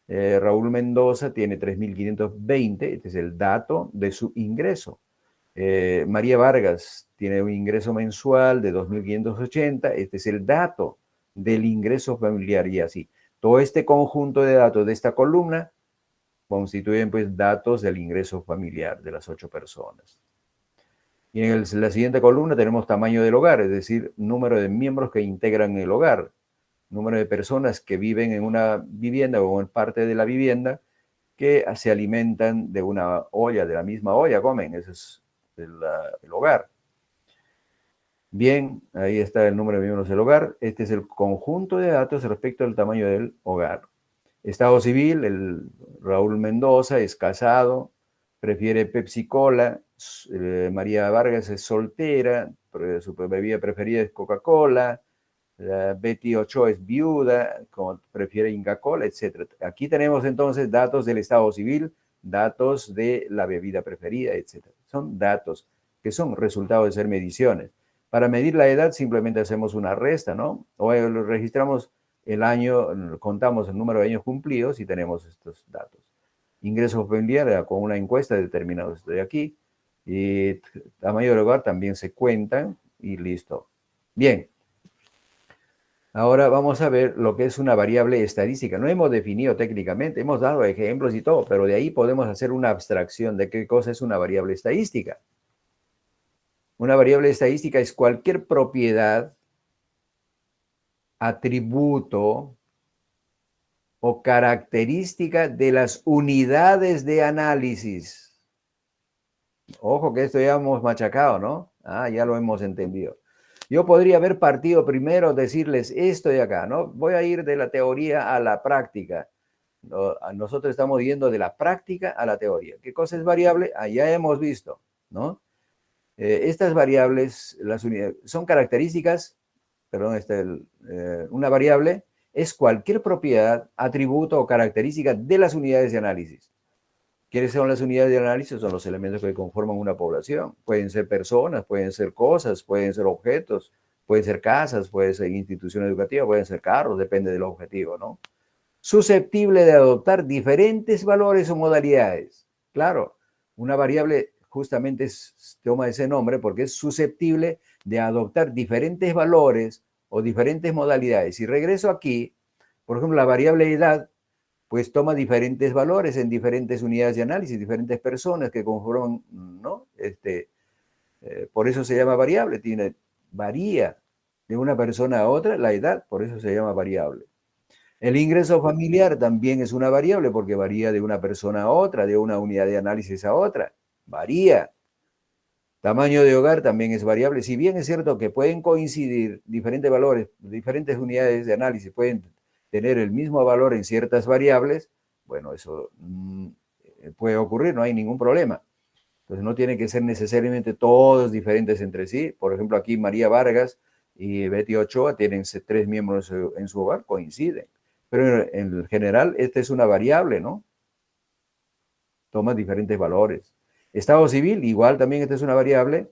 Raúl Mendoza tiene 3.520, este es el dato de su ingreso. María Vargas tiene un ingreso mensual de 2.580, este es el dato del ingreso familiar y así. Todo este conjunto de datos de esta columna constituyen pues datos del ingreso familiar de las 8 personas. Y en la siguiente columna tenemos tamaño del hogar, es decir, número de miembros que integran el hogar. Número de personas que viven en una vivienda o en parte de la vivienda que se alimentan de una olla, de la misma olla comen, ese es el hogar. Bien, ahí está el número de miembros del hogar. Este es el conjunto de datos respecto al tamaño del hogar. Estado civil, el Raúl Mendoza es casado, prefiere Pepsi Cola, María Vargas es soltera, su bebida preferida es Coca-Cola, Betty Ochoa es viuda, como prefiere Inca Kola, etc. Aquí tenemos entonces datos del estado civil, datos de la bebida preferida, etc. Son datos que son resultados de ser mediciones. Para medir la edad simplemente hacemos una resta, ¿no? O registramos el año, contamos el número de años cumplidos y tenemos estos datos. Ingreso familiar con una encuesta determinados de aquí. Y tamaño del hogar también se cuentan y listo. Bien. Ahora vamos a ver lo que es una variable estadística. No hemos definido técnicamente, hemos dado ejemplos y todo, pero de ahí podemos hacer una abstracción de qué cosa es una variable estadística. Una variable estadística es cualquier propiedad, atributo o característica de las unidades de análisis. Ojo que esto ya hemos machacado, ¿no? Ya lo hemos entendido. Yo podría haber partido primero, decirles esto de acá, ¿no? Voy a ir de la teoría a la práctica. Nosotros estamos yendo de la práctica a la teoría. ¿Qué cosa es variable? Ya hemos visto, ¿no? Estas variables, las unidades, son características, perdón, una variable es cualquier propiedad, atributo o característica de las unidades de análisis. ¿Quiénes son las unidades de análisis? Son los elementos que conforman una población. Pueden ser personas, pueden ser cosas, pueden ser objetos, pueden ser casas, pueden ser instituciones educativas, pueden ser carros, depende del objetivo, ¿no? Susceptible de adoptar diferentes valores o modalidades. Claro, una variable justamente toma ese nombre porque es susceptible de adoptar diferentes valores o diferentes modalidades. Y regreso aquí, por ejemplo, la variable edad, pues toma diferentes valores en diferentes unidades de análisis, diferentes personas que conforman, ¿no? Por eso se llama variable, varía de una persona a otra la edad, por eso se llama variable. El ingreso familiar también es una variable porque varía de una persona a otra, de una unidad de análisis a otra, varía. Tamaño de hogar también es variable, si bien es cierto que pueden coincidir diferentes valores, diferentes unidades de análisis pueden tener el mismo valor en ciertas variables, bueno, eso puede ocurrir, no hay ningún problema. Entonces no tiene que ser necesariamente todos diferentes entre sí. Por ejemplo, aquí María Vargas y Betty Ochoa tienen 3 miembros en su hogar, coinciden. Pero en general, esta es una variable, ¿no? Toma diferentes valores. Estado civil, igual también esta es una variable.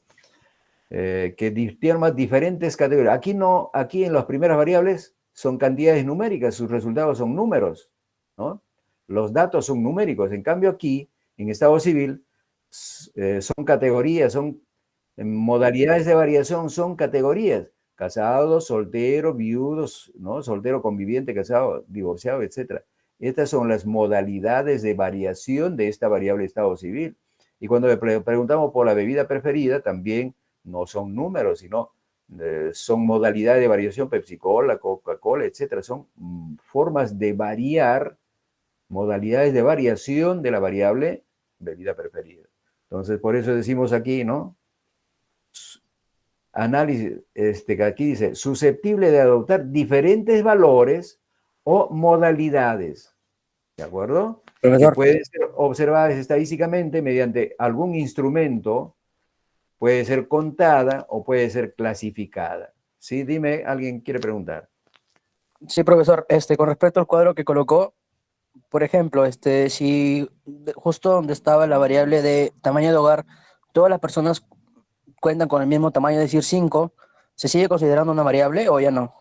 que tienen diferentes categorías. Aquí no, aquí en las primeras variables son cantidades numéricas, sus resultados son números, ¿no? Los datos son numéricos. En cambio aquí, en estado civil, son categorías, son modalidades de variación, son categorías. Casado, soltero, viudos, ¿no? Soltero, conviviente, casado, divorciado, etc. Estas son las modalidades de variación de esta variable estado civil. Y cuando le preguntamos por la bebida preferida, también no son números, sino son modalidades de variación, Pepsi-Cola, Coca-Cola, etc. Son formas de variar, modalidades de variación de la variable bebida preferida. Entonces, por eso decimos aquí, ¿no? Análisis, que aquí dice, susceptible de adoptar diferentes valores o modalidades, ¿de acuerdo?
Profesor.
Que pueden ser observadas estadísticamente mediante algún instrumento, puede ser contada o puede ser clasificada. Sí, dime, ¿alguien quiere preguntar?
Sí, profesor, con respecto al cuadro que colocó, por ejemplo, si justo donde estaba la variable de tamaño de hogar, todas las personas cuentan con el mismo tamaño, es decir, 5, ¿se sigue considerando una variable o ya no?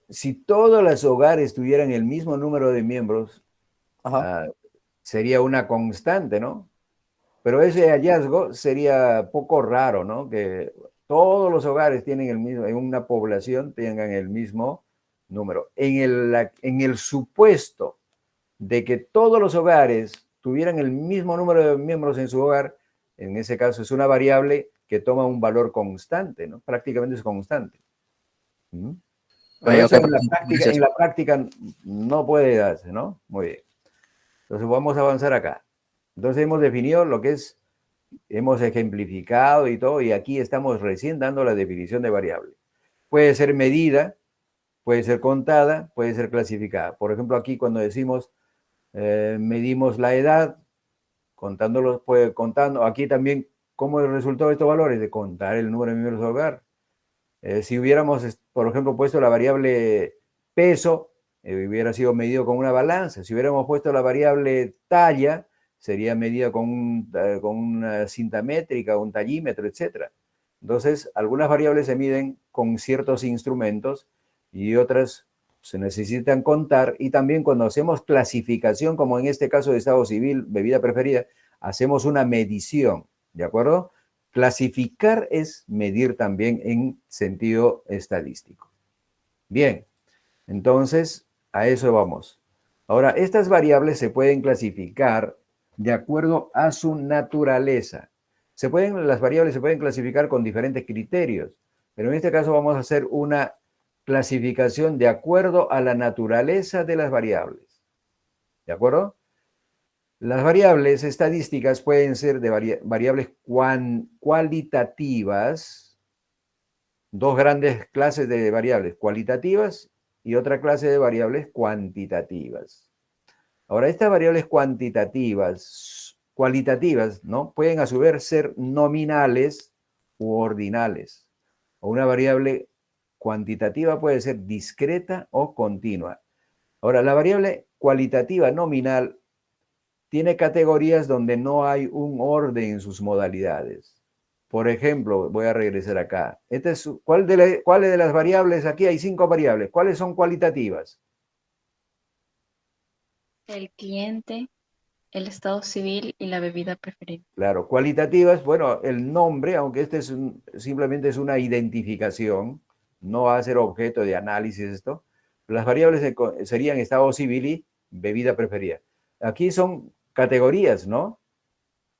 Si todos los hogares tuvieran el mismo número de miembros, sería una constante, ¿no? Pero ese hallazgo sería poco raro, ¿no? Que todos los hogares tienen el mismo, en una población tengan el mismo número. En el supuesto de que todos los hogares tuvieran el mismo número de miembros en su hogar, en ese caso es una variable que toma un valor constante, ¿no? Prácticamente es constante. Pero eso en la práctica no puede darse, ¿no? Muy bien. Entonces vamos a avanzar acá. Entonces hemos definido lo que es, hemos ejemplificado y todo, y aquí estamos recién dando la definición de variable. Puede ser medida, puede ser contada, puede ser clasificada. Por ejemplo, aquí cuando decimos medimos la edad, contándolos, contando, aquí también, ¿cómo resultó estos valores? De contar el número de miembros del hogar. Si hubiéramos, por ejemplo, puesto la variable peso, hubiera sido medido con una balanza. Si hubiéramos puesto la variable talla, sería medida con una cinta métrica, un tallímetro, etc. Entonces, algunas variables se miden con ciertos instrumentos y otras se necesitan contar. Y también cuando hacemos clasificación, como en este caso de estado civil, bebida preferida, hacemos una medición, ¿de acuerdo? Clasificar es medir también en sentido estadístico. Bien, entonces a eso vamos. Ahora, estas variables se pueden clasificar de acuerdo a su naturaleza. Las variables se pueden clasificar con diferentes criterios, pero en este caso vamos a hacer una clasificación de acuerdo a la naturaleza de las variables. ¿De acuerdo? Las variables estadísticas pueden ser de variables cualitativas, dos grandes clases de variables cualitativas y otra clase de variables cuantitativas. Ahora, estas variables cualitativas, ¿no? Pueden a su vez ser nominales u ordinales. O una variable cuantitativa puede ser discreta o continua. Ahora, la variable cualitativa nominal tiene categorías donde no hay un orden en sus modalidades. Por ejemplo, voy a regresar acá. ¿Cuál de las variables? Aquí hay 5 variables. ¿Cuáles son cualitativas?
El cliente, el estado civil y la bebida preferida.
Claro, cualitativas, bueno, el nombre, aunque simplemente es una identificación, no va a ser objeto de análisis esto. Las variables serían estado civil y bebida preferida. Aquí son categorías, ¿no?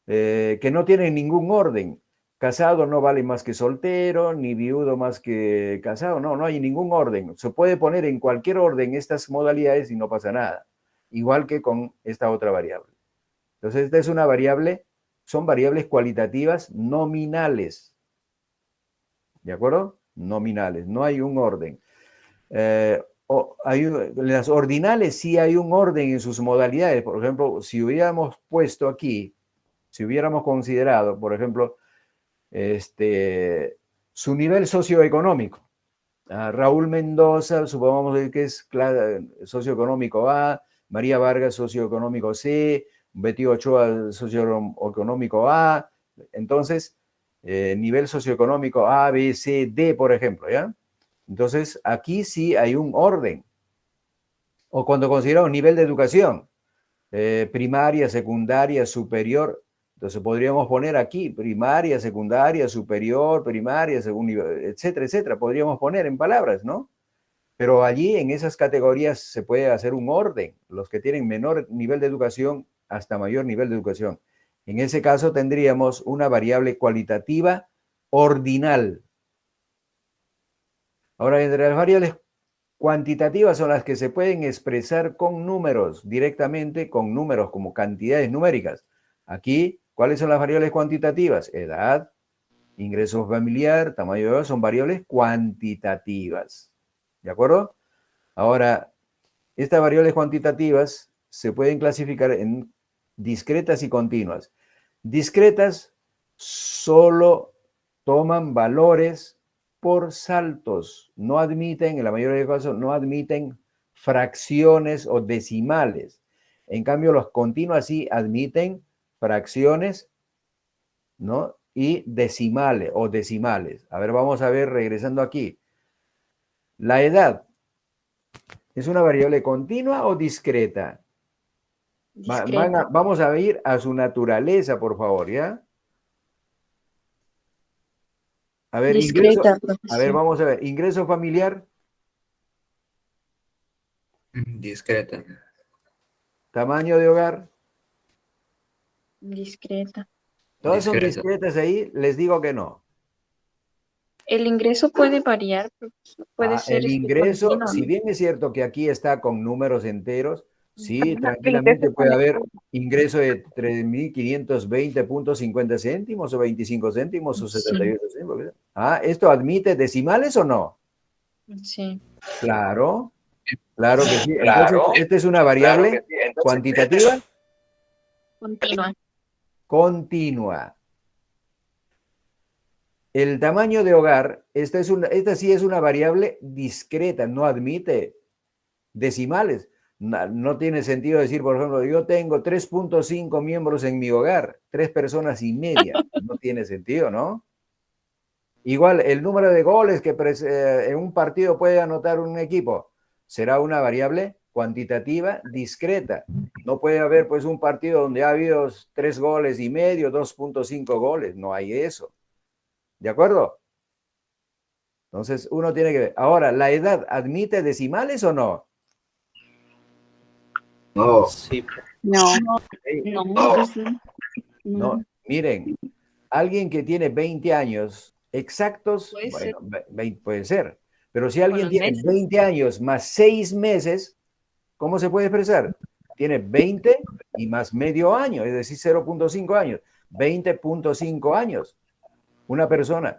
Que no tienen ningún orden. Casado no vale más que soltero, ni viudo más que casado. No hay ningún orden. Se puede poner en cualquier orden estas modalidades y no pasa nada. Igual que con esta otra variable. Entonces, esta es una variable, son variables cualitativas nominales. ¿De acuerdo? Nominales, no hay un orden. Las ordinales sí hay un orden en sus modalidades. Por ejemplo, si hubiéramos puesto aquí, si hubiéramos considerado, por ejemplo, su nivel socioeconómico. Raúl Mendoza, supongamos que es socioeconómico A, María Vargas, socioeconómico C, Betty Ochoa, socioeconómico A. Entonces, nivel socioeconómico A, B, C, D, por ejemplo, ¿ya? Entonces, aquí sí hay un orden. O cuando consideramos nivel de educación, primaria, secundaria, superior, entonces podríamos poner aquí primaria, secundaria, superior, primaria, etcétera, etcétera. Podríamos poner en palabras, ¿no? Pero allí en esas categorías se puede hacer un orden. Los que tienen menor nivel de educación hasta mayor nivel de educación. En ese caso tendríamos una variable cualitativa ordinal. Ahora, entre las variables cuantitativas son las que se pueden expresar con números, directamente con números como cantidades numéricas. Aquí, ¿cuáles son las variables cuantitativas? Edad, ingreso familiar, tamaño de hogar, son variables cuantitativas. ¿De acuerdo? Ahora, estas variables cuantitativas se pueden clasificar en discretas y continuas. Discretas solo toman valores por saltos, no admiten, en la mayoría de los casos, no admiten fracciones o decimales. En cambio, los continuas sí admiten fracciones, ¿no? Y decimales o decimales. A ver, vamos a ver, regresando aquí. La edad, ¿es una variable continua o discreta?
Discreta.
Vamos a ir a su naturaleza, por favor, ¿ya? A ver,
Discreta,
a ver,
profesor.
vamos a ver, ingreso familiar,
Discreta.
tamaño de hogar,
Discreta.
todas son
Discreta.
discretas ahí, les digo que no.
El ingreso puede variar, profesor. Puede ser
El ingreso,
continuo,
si
¿no?
bien es cierto que aquí está con números enteros, sí,
Ajá,
tranquilamente
ingreso
puede haber
colectivo.
ingreso de 3.520.50 céntimos o 25 céntimos o
Sí,
78 céntimos. ¿Esto admite decimales o no?
sí.
Claro, claro que sí. Entonces,
Claro.
esta es una variable cuantitativa
Continua.
continua. El tamaño de hogar, esta sí es una variable discreta, no admite decimales. No tiene sentido decir, por ejemplo, yo tengo 3.5 miembros en mi hogar, 3 personas y media. No tiene sentido, ¿no? Igual, el número de goles que en un partido puede anotar un equipo será una variable cuantitativa discreta. No puede haber, pues, un partido donde ha habido 3 goles y medio, 2.5 goles. No hay eso. ¿De acuerdo? Entonces, uno tiene que ver. Ahora, ¿la edad admite decimales o no?
No. Sí.
No.
No.
No. Miren, alguien que tiene 20 años exactos,
Puede
bueno,
ser.
puede ser. Pero si
Con
alguien
los
tiene
meses.
20 años más 6 meses, ¿cómo se puede expresar? Tiene 20 y más medio año, es decir, 0.5 años. 20.5 años. Una persona.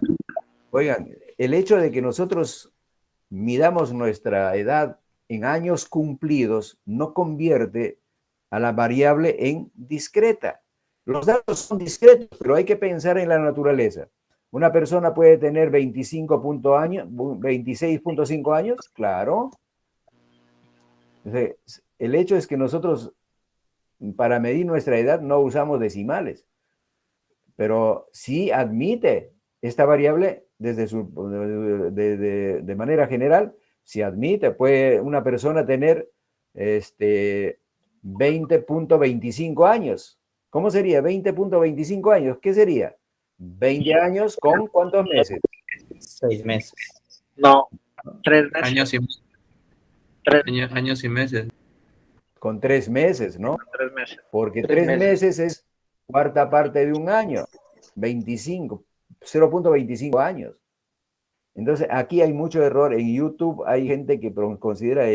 Oigan, el hecho de que nosotros midamos nuestra edad en años cumplidos no convierte a la variable en discreta. Los datos son discretos, pero hay que pensar en la naturaleza. Una persona puede tener 26.5 años, claro. Entonces, el hecho es que nosotros, para medir nuestra edad, no usamos decimales, pero sí admite esta variable de manera general, si admite, puede una persona tener 20.25 años. ¿Cómo sería 20.25 años? ¿Qué sería? 20 años con ¿cuántos meses?
6 meses.
No, 3 meses.
Años y meses.
Con 3 meses, ¿no?
3 meses.
Porque
3
3 meses es cuarta parte de un año. 0.25 años. Entonces, aquí hay mucho error. En YouTube hay gente que considera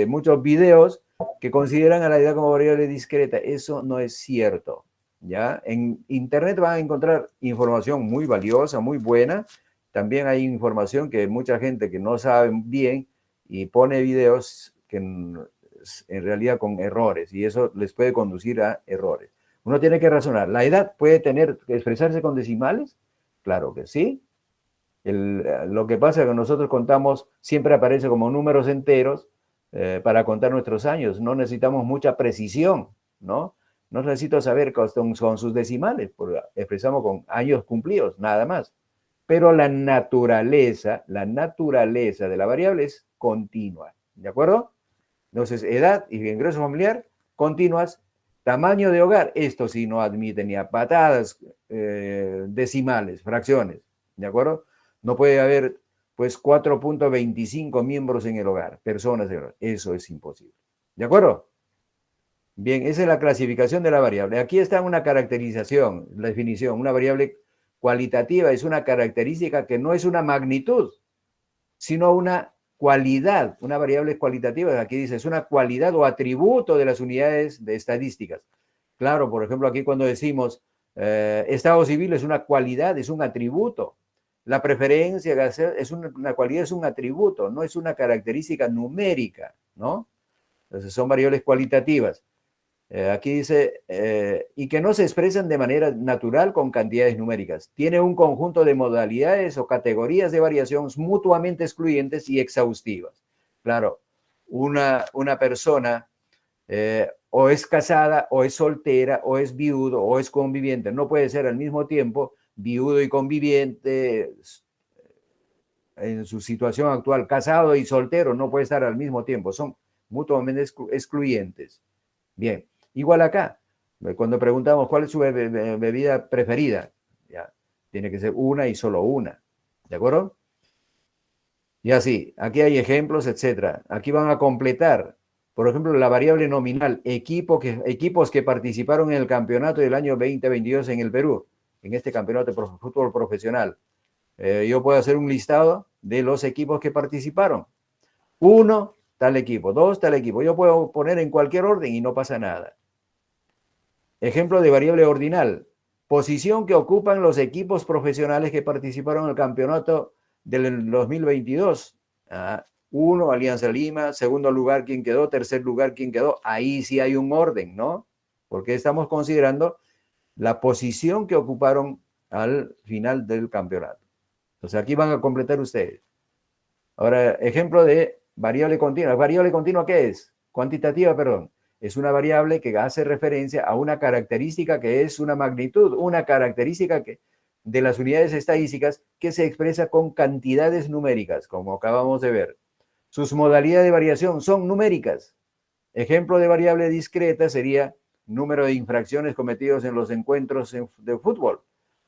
muchos videos que consideran a la edad como variable discreta. Eso no es cierto, ¿ya? En Internet van a encontrar información muy valiosa, muy buena. También hay información que mucha gente que no sabe bien y pone videos que en realidad con errores, y eso les puede conducir a errores. Uno tiene que razonar. ¿La edad puede expresarse con decimales? Claro que sí. Lo que pasa es que nosotros contamos, siempre aparece como números enteros, para contar nuestros años. No necesitamos mucha precisión, ¿no? No necesito saber con sus decimales, porque expresamos con años cumplidos, nada más. Pero la naturaleza de la variable es continua, ¿de acuerdo? Entonces, edad y ingreso familiar, continuas. Tamaño de hogar, esto sí no admite ni a patadas decimales, fracciones, ¿de acuerdo? No puede haber, pues, 4.25 miembros en el hogar, personas en el hogar. Eso es imposible, ¿de acuerdo? Bien, esa es la clasificación de la variable. Aquí está una caracterización, la definición. Una variable cualitativa es una característica que no es una magnitud, sino una cualidad. Una variable cualitativa, aquí dice, es una cualidad o atributo de las unidades de estadísticas. Claro, por ejemplo, aquí cuando decimos estado civil es una cualidad, es un atributo. La preferencia es una cualidad, es un atributo, no es una característica numérica, ¿no? Entonces son variables cualitativas. Aquí dice, y que no se expresan de manera natural con cantidades numéricas. Tiene un conjunto de modalidades o categorías de variación mutuamente excluyentes y exhaustivas. Claro, una persona o es casada, o es soltera, o es viudo, o es conviviente. No puede ser al mismo tiempo viudo y conviviente en su situación actual. Casado y soltero no puede estar al mismo tiempo. Son mutuamente excluyentes. Bien. Igual acá, cuando preguntamos cuál es su bebida preferida, ya, tiene que ser una y solo una, ¿de acuerdo? Y así, aquí hay ejemplos, etcétera. Aquí van a completar, por ejemplo, la variable nominal, equipos que participaron en el campeonato del año 2022 en el Perú, en este campeonato de fútbol profesional. Yo puedo hacer un listado de los equipos que participaron. 1, tal equipo. 2, tal equipo. Yo puedo poner en cualquier orden y no pasa nada. Ejemplo de variable ordinal. Posición que ocupan los equipos profesionales que participaron en el campeonato del 2022. 1, Alianza Lima. Segundo lugar, ¿quién quedó? Tercer lugar, ¿quién quedó? Ahí sí hay un orden, ¿no? Porque estamos considerando la posición que ocuparon al final del campeonato. Entonces aquí van a completar ustedes. Ahora, ejemplo de variable continua. ¿Variable continua qué es? Cuantitativa, perdón. Es una variable que hace referencia a una característica que es una magnitud, una característica de las unidades estadísticas que se expresa con cantidades numéricas, como acabamos de ver. Sus modalidades de variación son numéricas. Ejemplo de variable discreta sería número de infracciones cometidos en los encuentros de fútbol.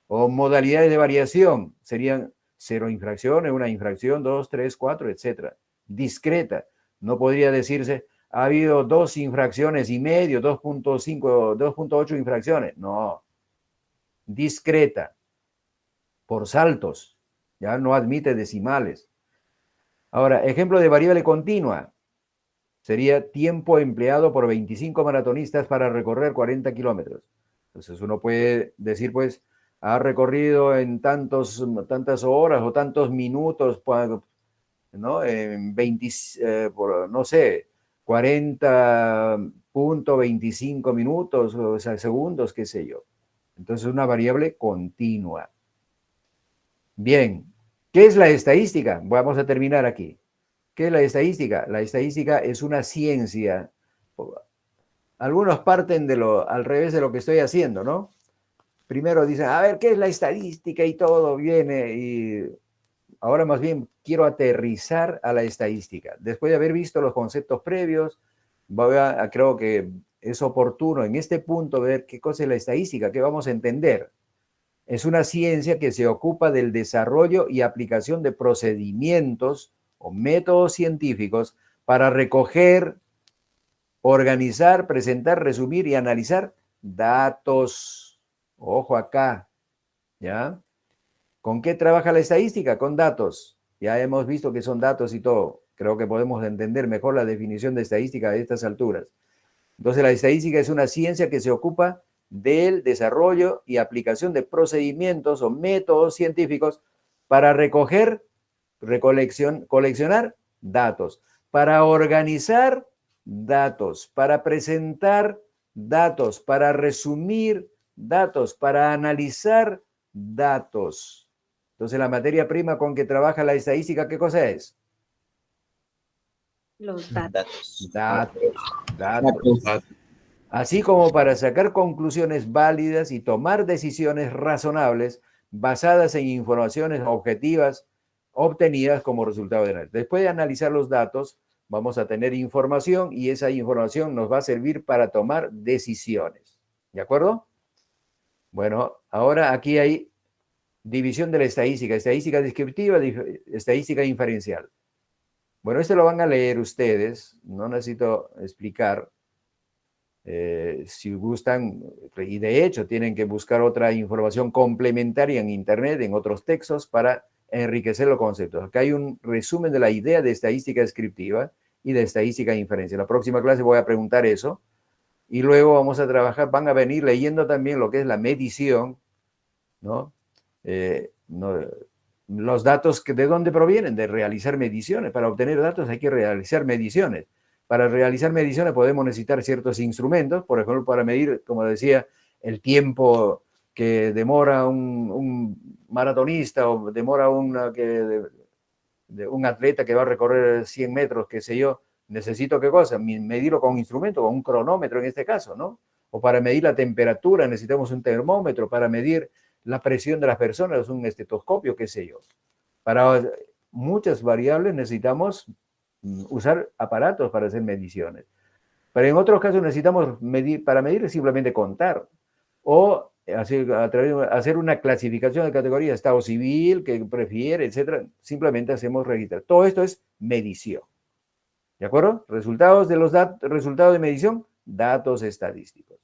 O modalidades de variación serían 0 infracciones, 1 infracción, 2, 3, 4, etc. Discreta. No podría decirse, ha habido 2 infracciones y medio, 2.5, 2.8 infracciones. No. Discreta. Por saltos. Ya no admite decimales. Ahora, ejemplo de variable continua. Sería tiempo empleado por 25 maratonistas para recorrer 40 kilómetros. Entonces uno puede decir, pues, ha recorrido en tantas horas o tantos minutos, ¿no? En 20, no sé, 40.25 minutos, o sea, segundos, qué sé yo. Entonces una variable continua. Bien, ¿qué es la estadística? Vamos a terminar aquí. ¿Qué es la estadística? La estadística es una ciencia. Algunos parten al revés de lo que estoy haciendo, ¿no? Primero dicen, a ver, ¿qué es la estadística? Y todo viene, y ahora más bien quiero aterrizar a la estadística. Después de haber visto los conceptos previos, creo que es oportuno en este punto ver qué cosa es la estadística, qué vamos a entender. Es una ciencia que se ocupa del desarrollo y aplicación de procedimientos o métodos científicos para recoger, organizar, presentar, resumir y analizar datos. Ojo acá, ¿ya? ¿Con qué trabaja la estadística? Con datos. Ya hemos visto que son datos y todo. Creo que podemos entender mejor la definición de estadística a estas alturas. Entonces, la estadística es una ciencia que se ocupa del desarrollo y aplicación de procedimientos o métodos científicos para coleccionar datos, para organizar datos, para presentar datos, para resumir datos, para analizar datos. Entonces, la materia prima con que trabaja la estadística, ¿qué cosa es?
Los datos.
Datos. Así como para sacar conclusiones válidas y tomar decisiones razonables basadas en informaciones objetivas obtenidas como resultado de análisis. Después de analizar los datos, vamos a tener información y esa información nos va a servir para tomar decisiones. ¿De acuerdo? Bueno, ahora aquí hay división de la estadística, estadística descriptiva, estadística inferencial. Bueno, esto lo van a leer ustedes, no necesito explicar. Si gustan, y de hecho tienen que buscar otra información complementaria en internet, en otros textos, para enriquecer los conceptos. Acá hay un resumen de la idea de estadística descriptiva y de estadística inferencial. En la próxima clase voy a preguntar eso, y luego vamos a trabajar, van a venir leyendo también lo que es la medición, ¿no? Los datos, ¿de dónde provienen? De realizar mediciones. Para obtener datos hay que realizar mediciones. Para realizar mediciones podemos necesitar ciertos instrumentos, por ejemplo, para medir, como decía, el tiempo que demora un maratonista o demora un atleta que va a recorrer 100 metros, qué sé yo. Necesito, ¿qué cosa? Medirlo con un instrumento, con un cronómetro en este caso, ¿no? O para medir la temperatura necesitamos un termómetro, para medir la presión de las personas, un estetoscopio, qué sé yo. Para muchas variables necesitamos usar aparatos para hacer mediciones. Pero en otros casos necesitamos medir, para medir simplemente contar, o hacer una clasificación de categorías, estado civil, que prefiere, etcétera. Simplemente hacemos registrar. Todo esto es medición. ¿De acuerdo? Resultados de los resultados de medición, datos estadísticos.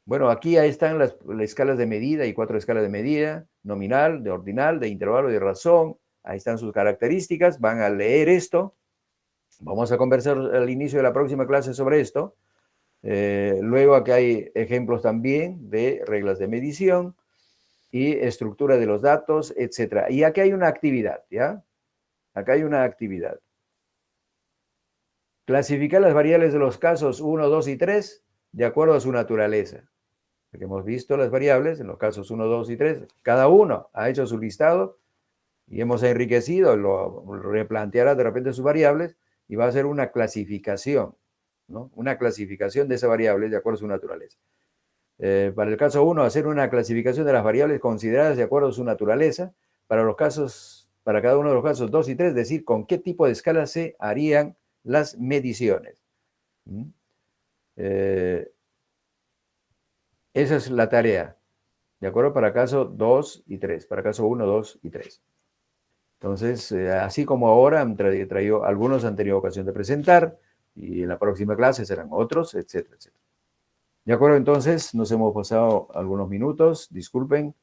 Bueno, aquí ahí están las escalas de medida, y 4 escalas de medida: nominal, de ordinal, de intervalo, de razón. Ahí están sus características, van a leer esto. Vamos a conversar al inicio de la próxima clase sobre esto. Luego aquí hay ejemplos también de reglas de medición y estructura de los datos, etc. Y aquí hay una actividad, ¿ya? Acá hay una actividad. Clasificar las variables de los casos 1, 2 y 3 de acuerdo a su naturaleza. Porque hemos visto las variables en los casos 1, 2 y 3. Cada uno ha hecho su listado y hemos enriquecido, lo replanteará de repente sus variables y va a hacer una clasificación, ¿no? Una clasificación de esa variable de acuerdo a su naturaleza. Para el caso 1, hacer una clasificación de las variables consideradas de acuerdo a su naturaleza. Para cada uno de los casos 2 y 3, decir con qué tipo de escala se harían las mediciones. Esa es la tarea, ¿de acuerdo? Para caso 2 y 3, para caso 1, 2 y 3. Entonces, así como ahora algunos han tenido ocasión de presentar, y en la próxima clase serán otros, etcétera, etcétera. ¿De acuerdo? Entonces, nos hemos pasado algunos minutos, disculpen.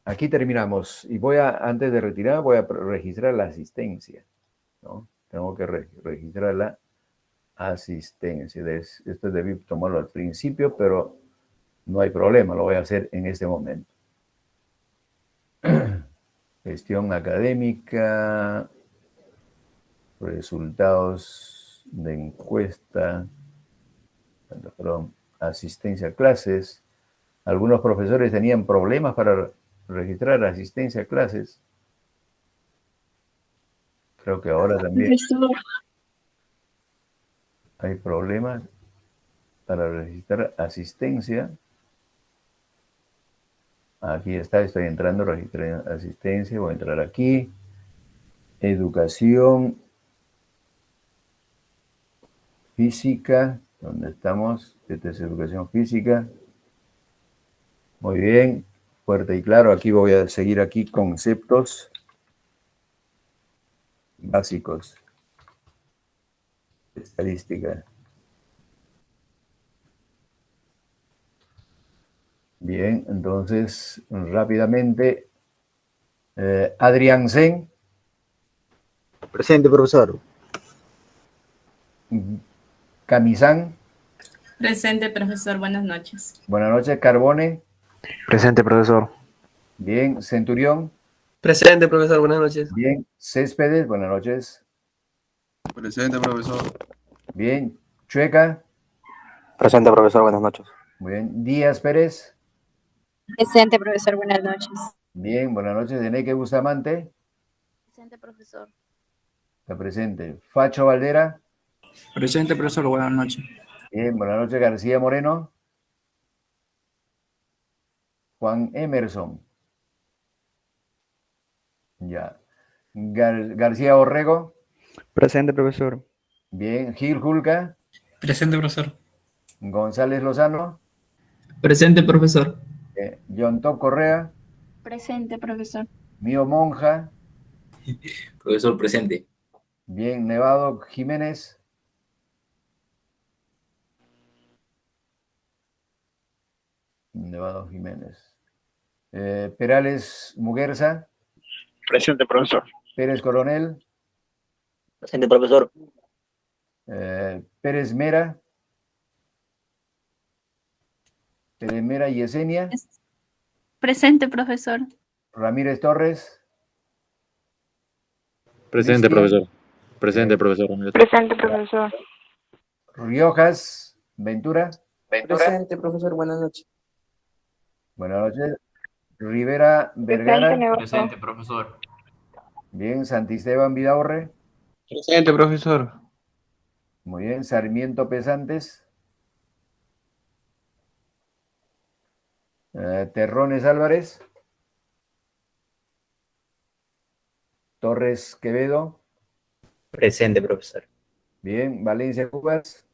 Aquí terminamos, y antes de retirar, voy a registrar la asistencia, ¿no? Tengo que registrar la asistencia. Esto debí tomarlo al principio, pero no hay problema, lo voy a hacer en este momento. Gestión académica, resultados de encuesta, perdón, asistencia a clases. Algunos profesores tenían problemas para registrar asistencia a clases. Creo que ahora también hay problemas para registrar asistencia. Aquí está, estoy entrando, registrar asistencia, voy a entrar aquí. Educación física, ¿dónde estamos? Esta es educación física. Muy bien, fuerte y claro. Aquí voy a seguir aquí conceptos básicos. Estadística. Bien, entonces, rápidamente, Adrián Sen.
Presente, profesor.
Camisán.
Presente, profesor. Buenas noches.
Buenas noches. Carbone.
Presente, profesor.
Bien. Centurión.
Presente, profesor. Buenas noches.
Bien. Céspedes. Buenas noches.
Presente, profesor.
Bien. Chueca.
Presente, profesor. Buenas noches.
Muy bien. Díaz Pérez.
Presente, profesor. Buenas noches.
Bien. Buenas noches. Eneque Bustamante.
Presente, profesor.
Está presente. Facho Valdera.
Presente, profesor. Buenas noches.
Bien, buenas noches. García Moreno. Juan Emerson. Ya. García Orrego.
Presente, profesor.
Bien. Gil Julca.
Presente, profesor.
González Lozano.
Presente, profesor.
John Top Correa.
Presente, profesor.
Mío Monja.
Profesor, presente.
Bien. Nevado Jiménez. Nevado Jiménez. Perales Muguerza.
Presente, profesor.
Pérez Coronel.
Presente, profesor.
Pérez Mera. Pérez Mera Yesenia.
Presente, profesor.
Ramírez Torres.
Presente,
Cristian.
profesor. Presente, profesor.
Presente, profesor.
Riojas Ventura.
Presente, profesor. Buenas noches.
Buenas noches. Rivera Vergara.
Presente, profesor.
Bien. Santisteban Vidaurre.
Presente, profesor.
Muy bien. Sarmiento Pesantes. Terrones Álvarez. Torres Quevedo.
Presente, profesor.
Bien. Valencia Cubas.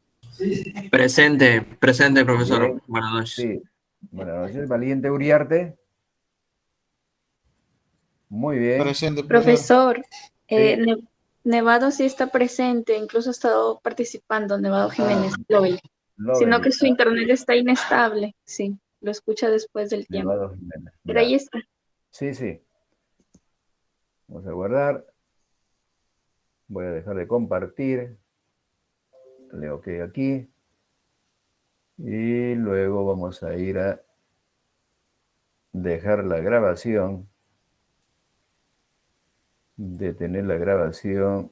Presente, profesor.
Bien.
Buenas noches.
Sí. Buenas noches. Valiente Uriarte. Muy bien.
Presente,
Profesor,
Sí.
Nevado sí está presente, incluso ha estado participando, Nevado Jiménez, Lobel. Sino
Lovely.
que su internet está inestable, sí, lo escucha después del tiempo.
Nevado Jiménez.
Pero
Ya.
ahí está.
Sí, sí. Vamos a guardar. Voy a dejar de compartir. Le OK aquí. Y luego vamos a ir a dejar la grabación. Detener la grabación.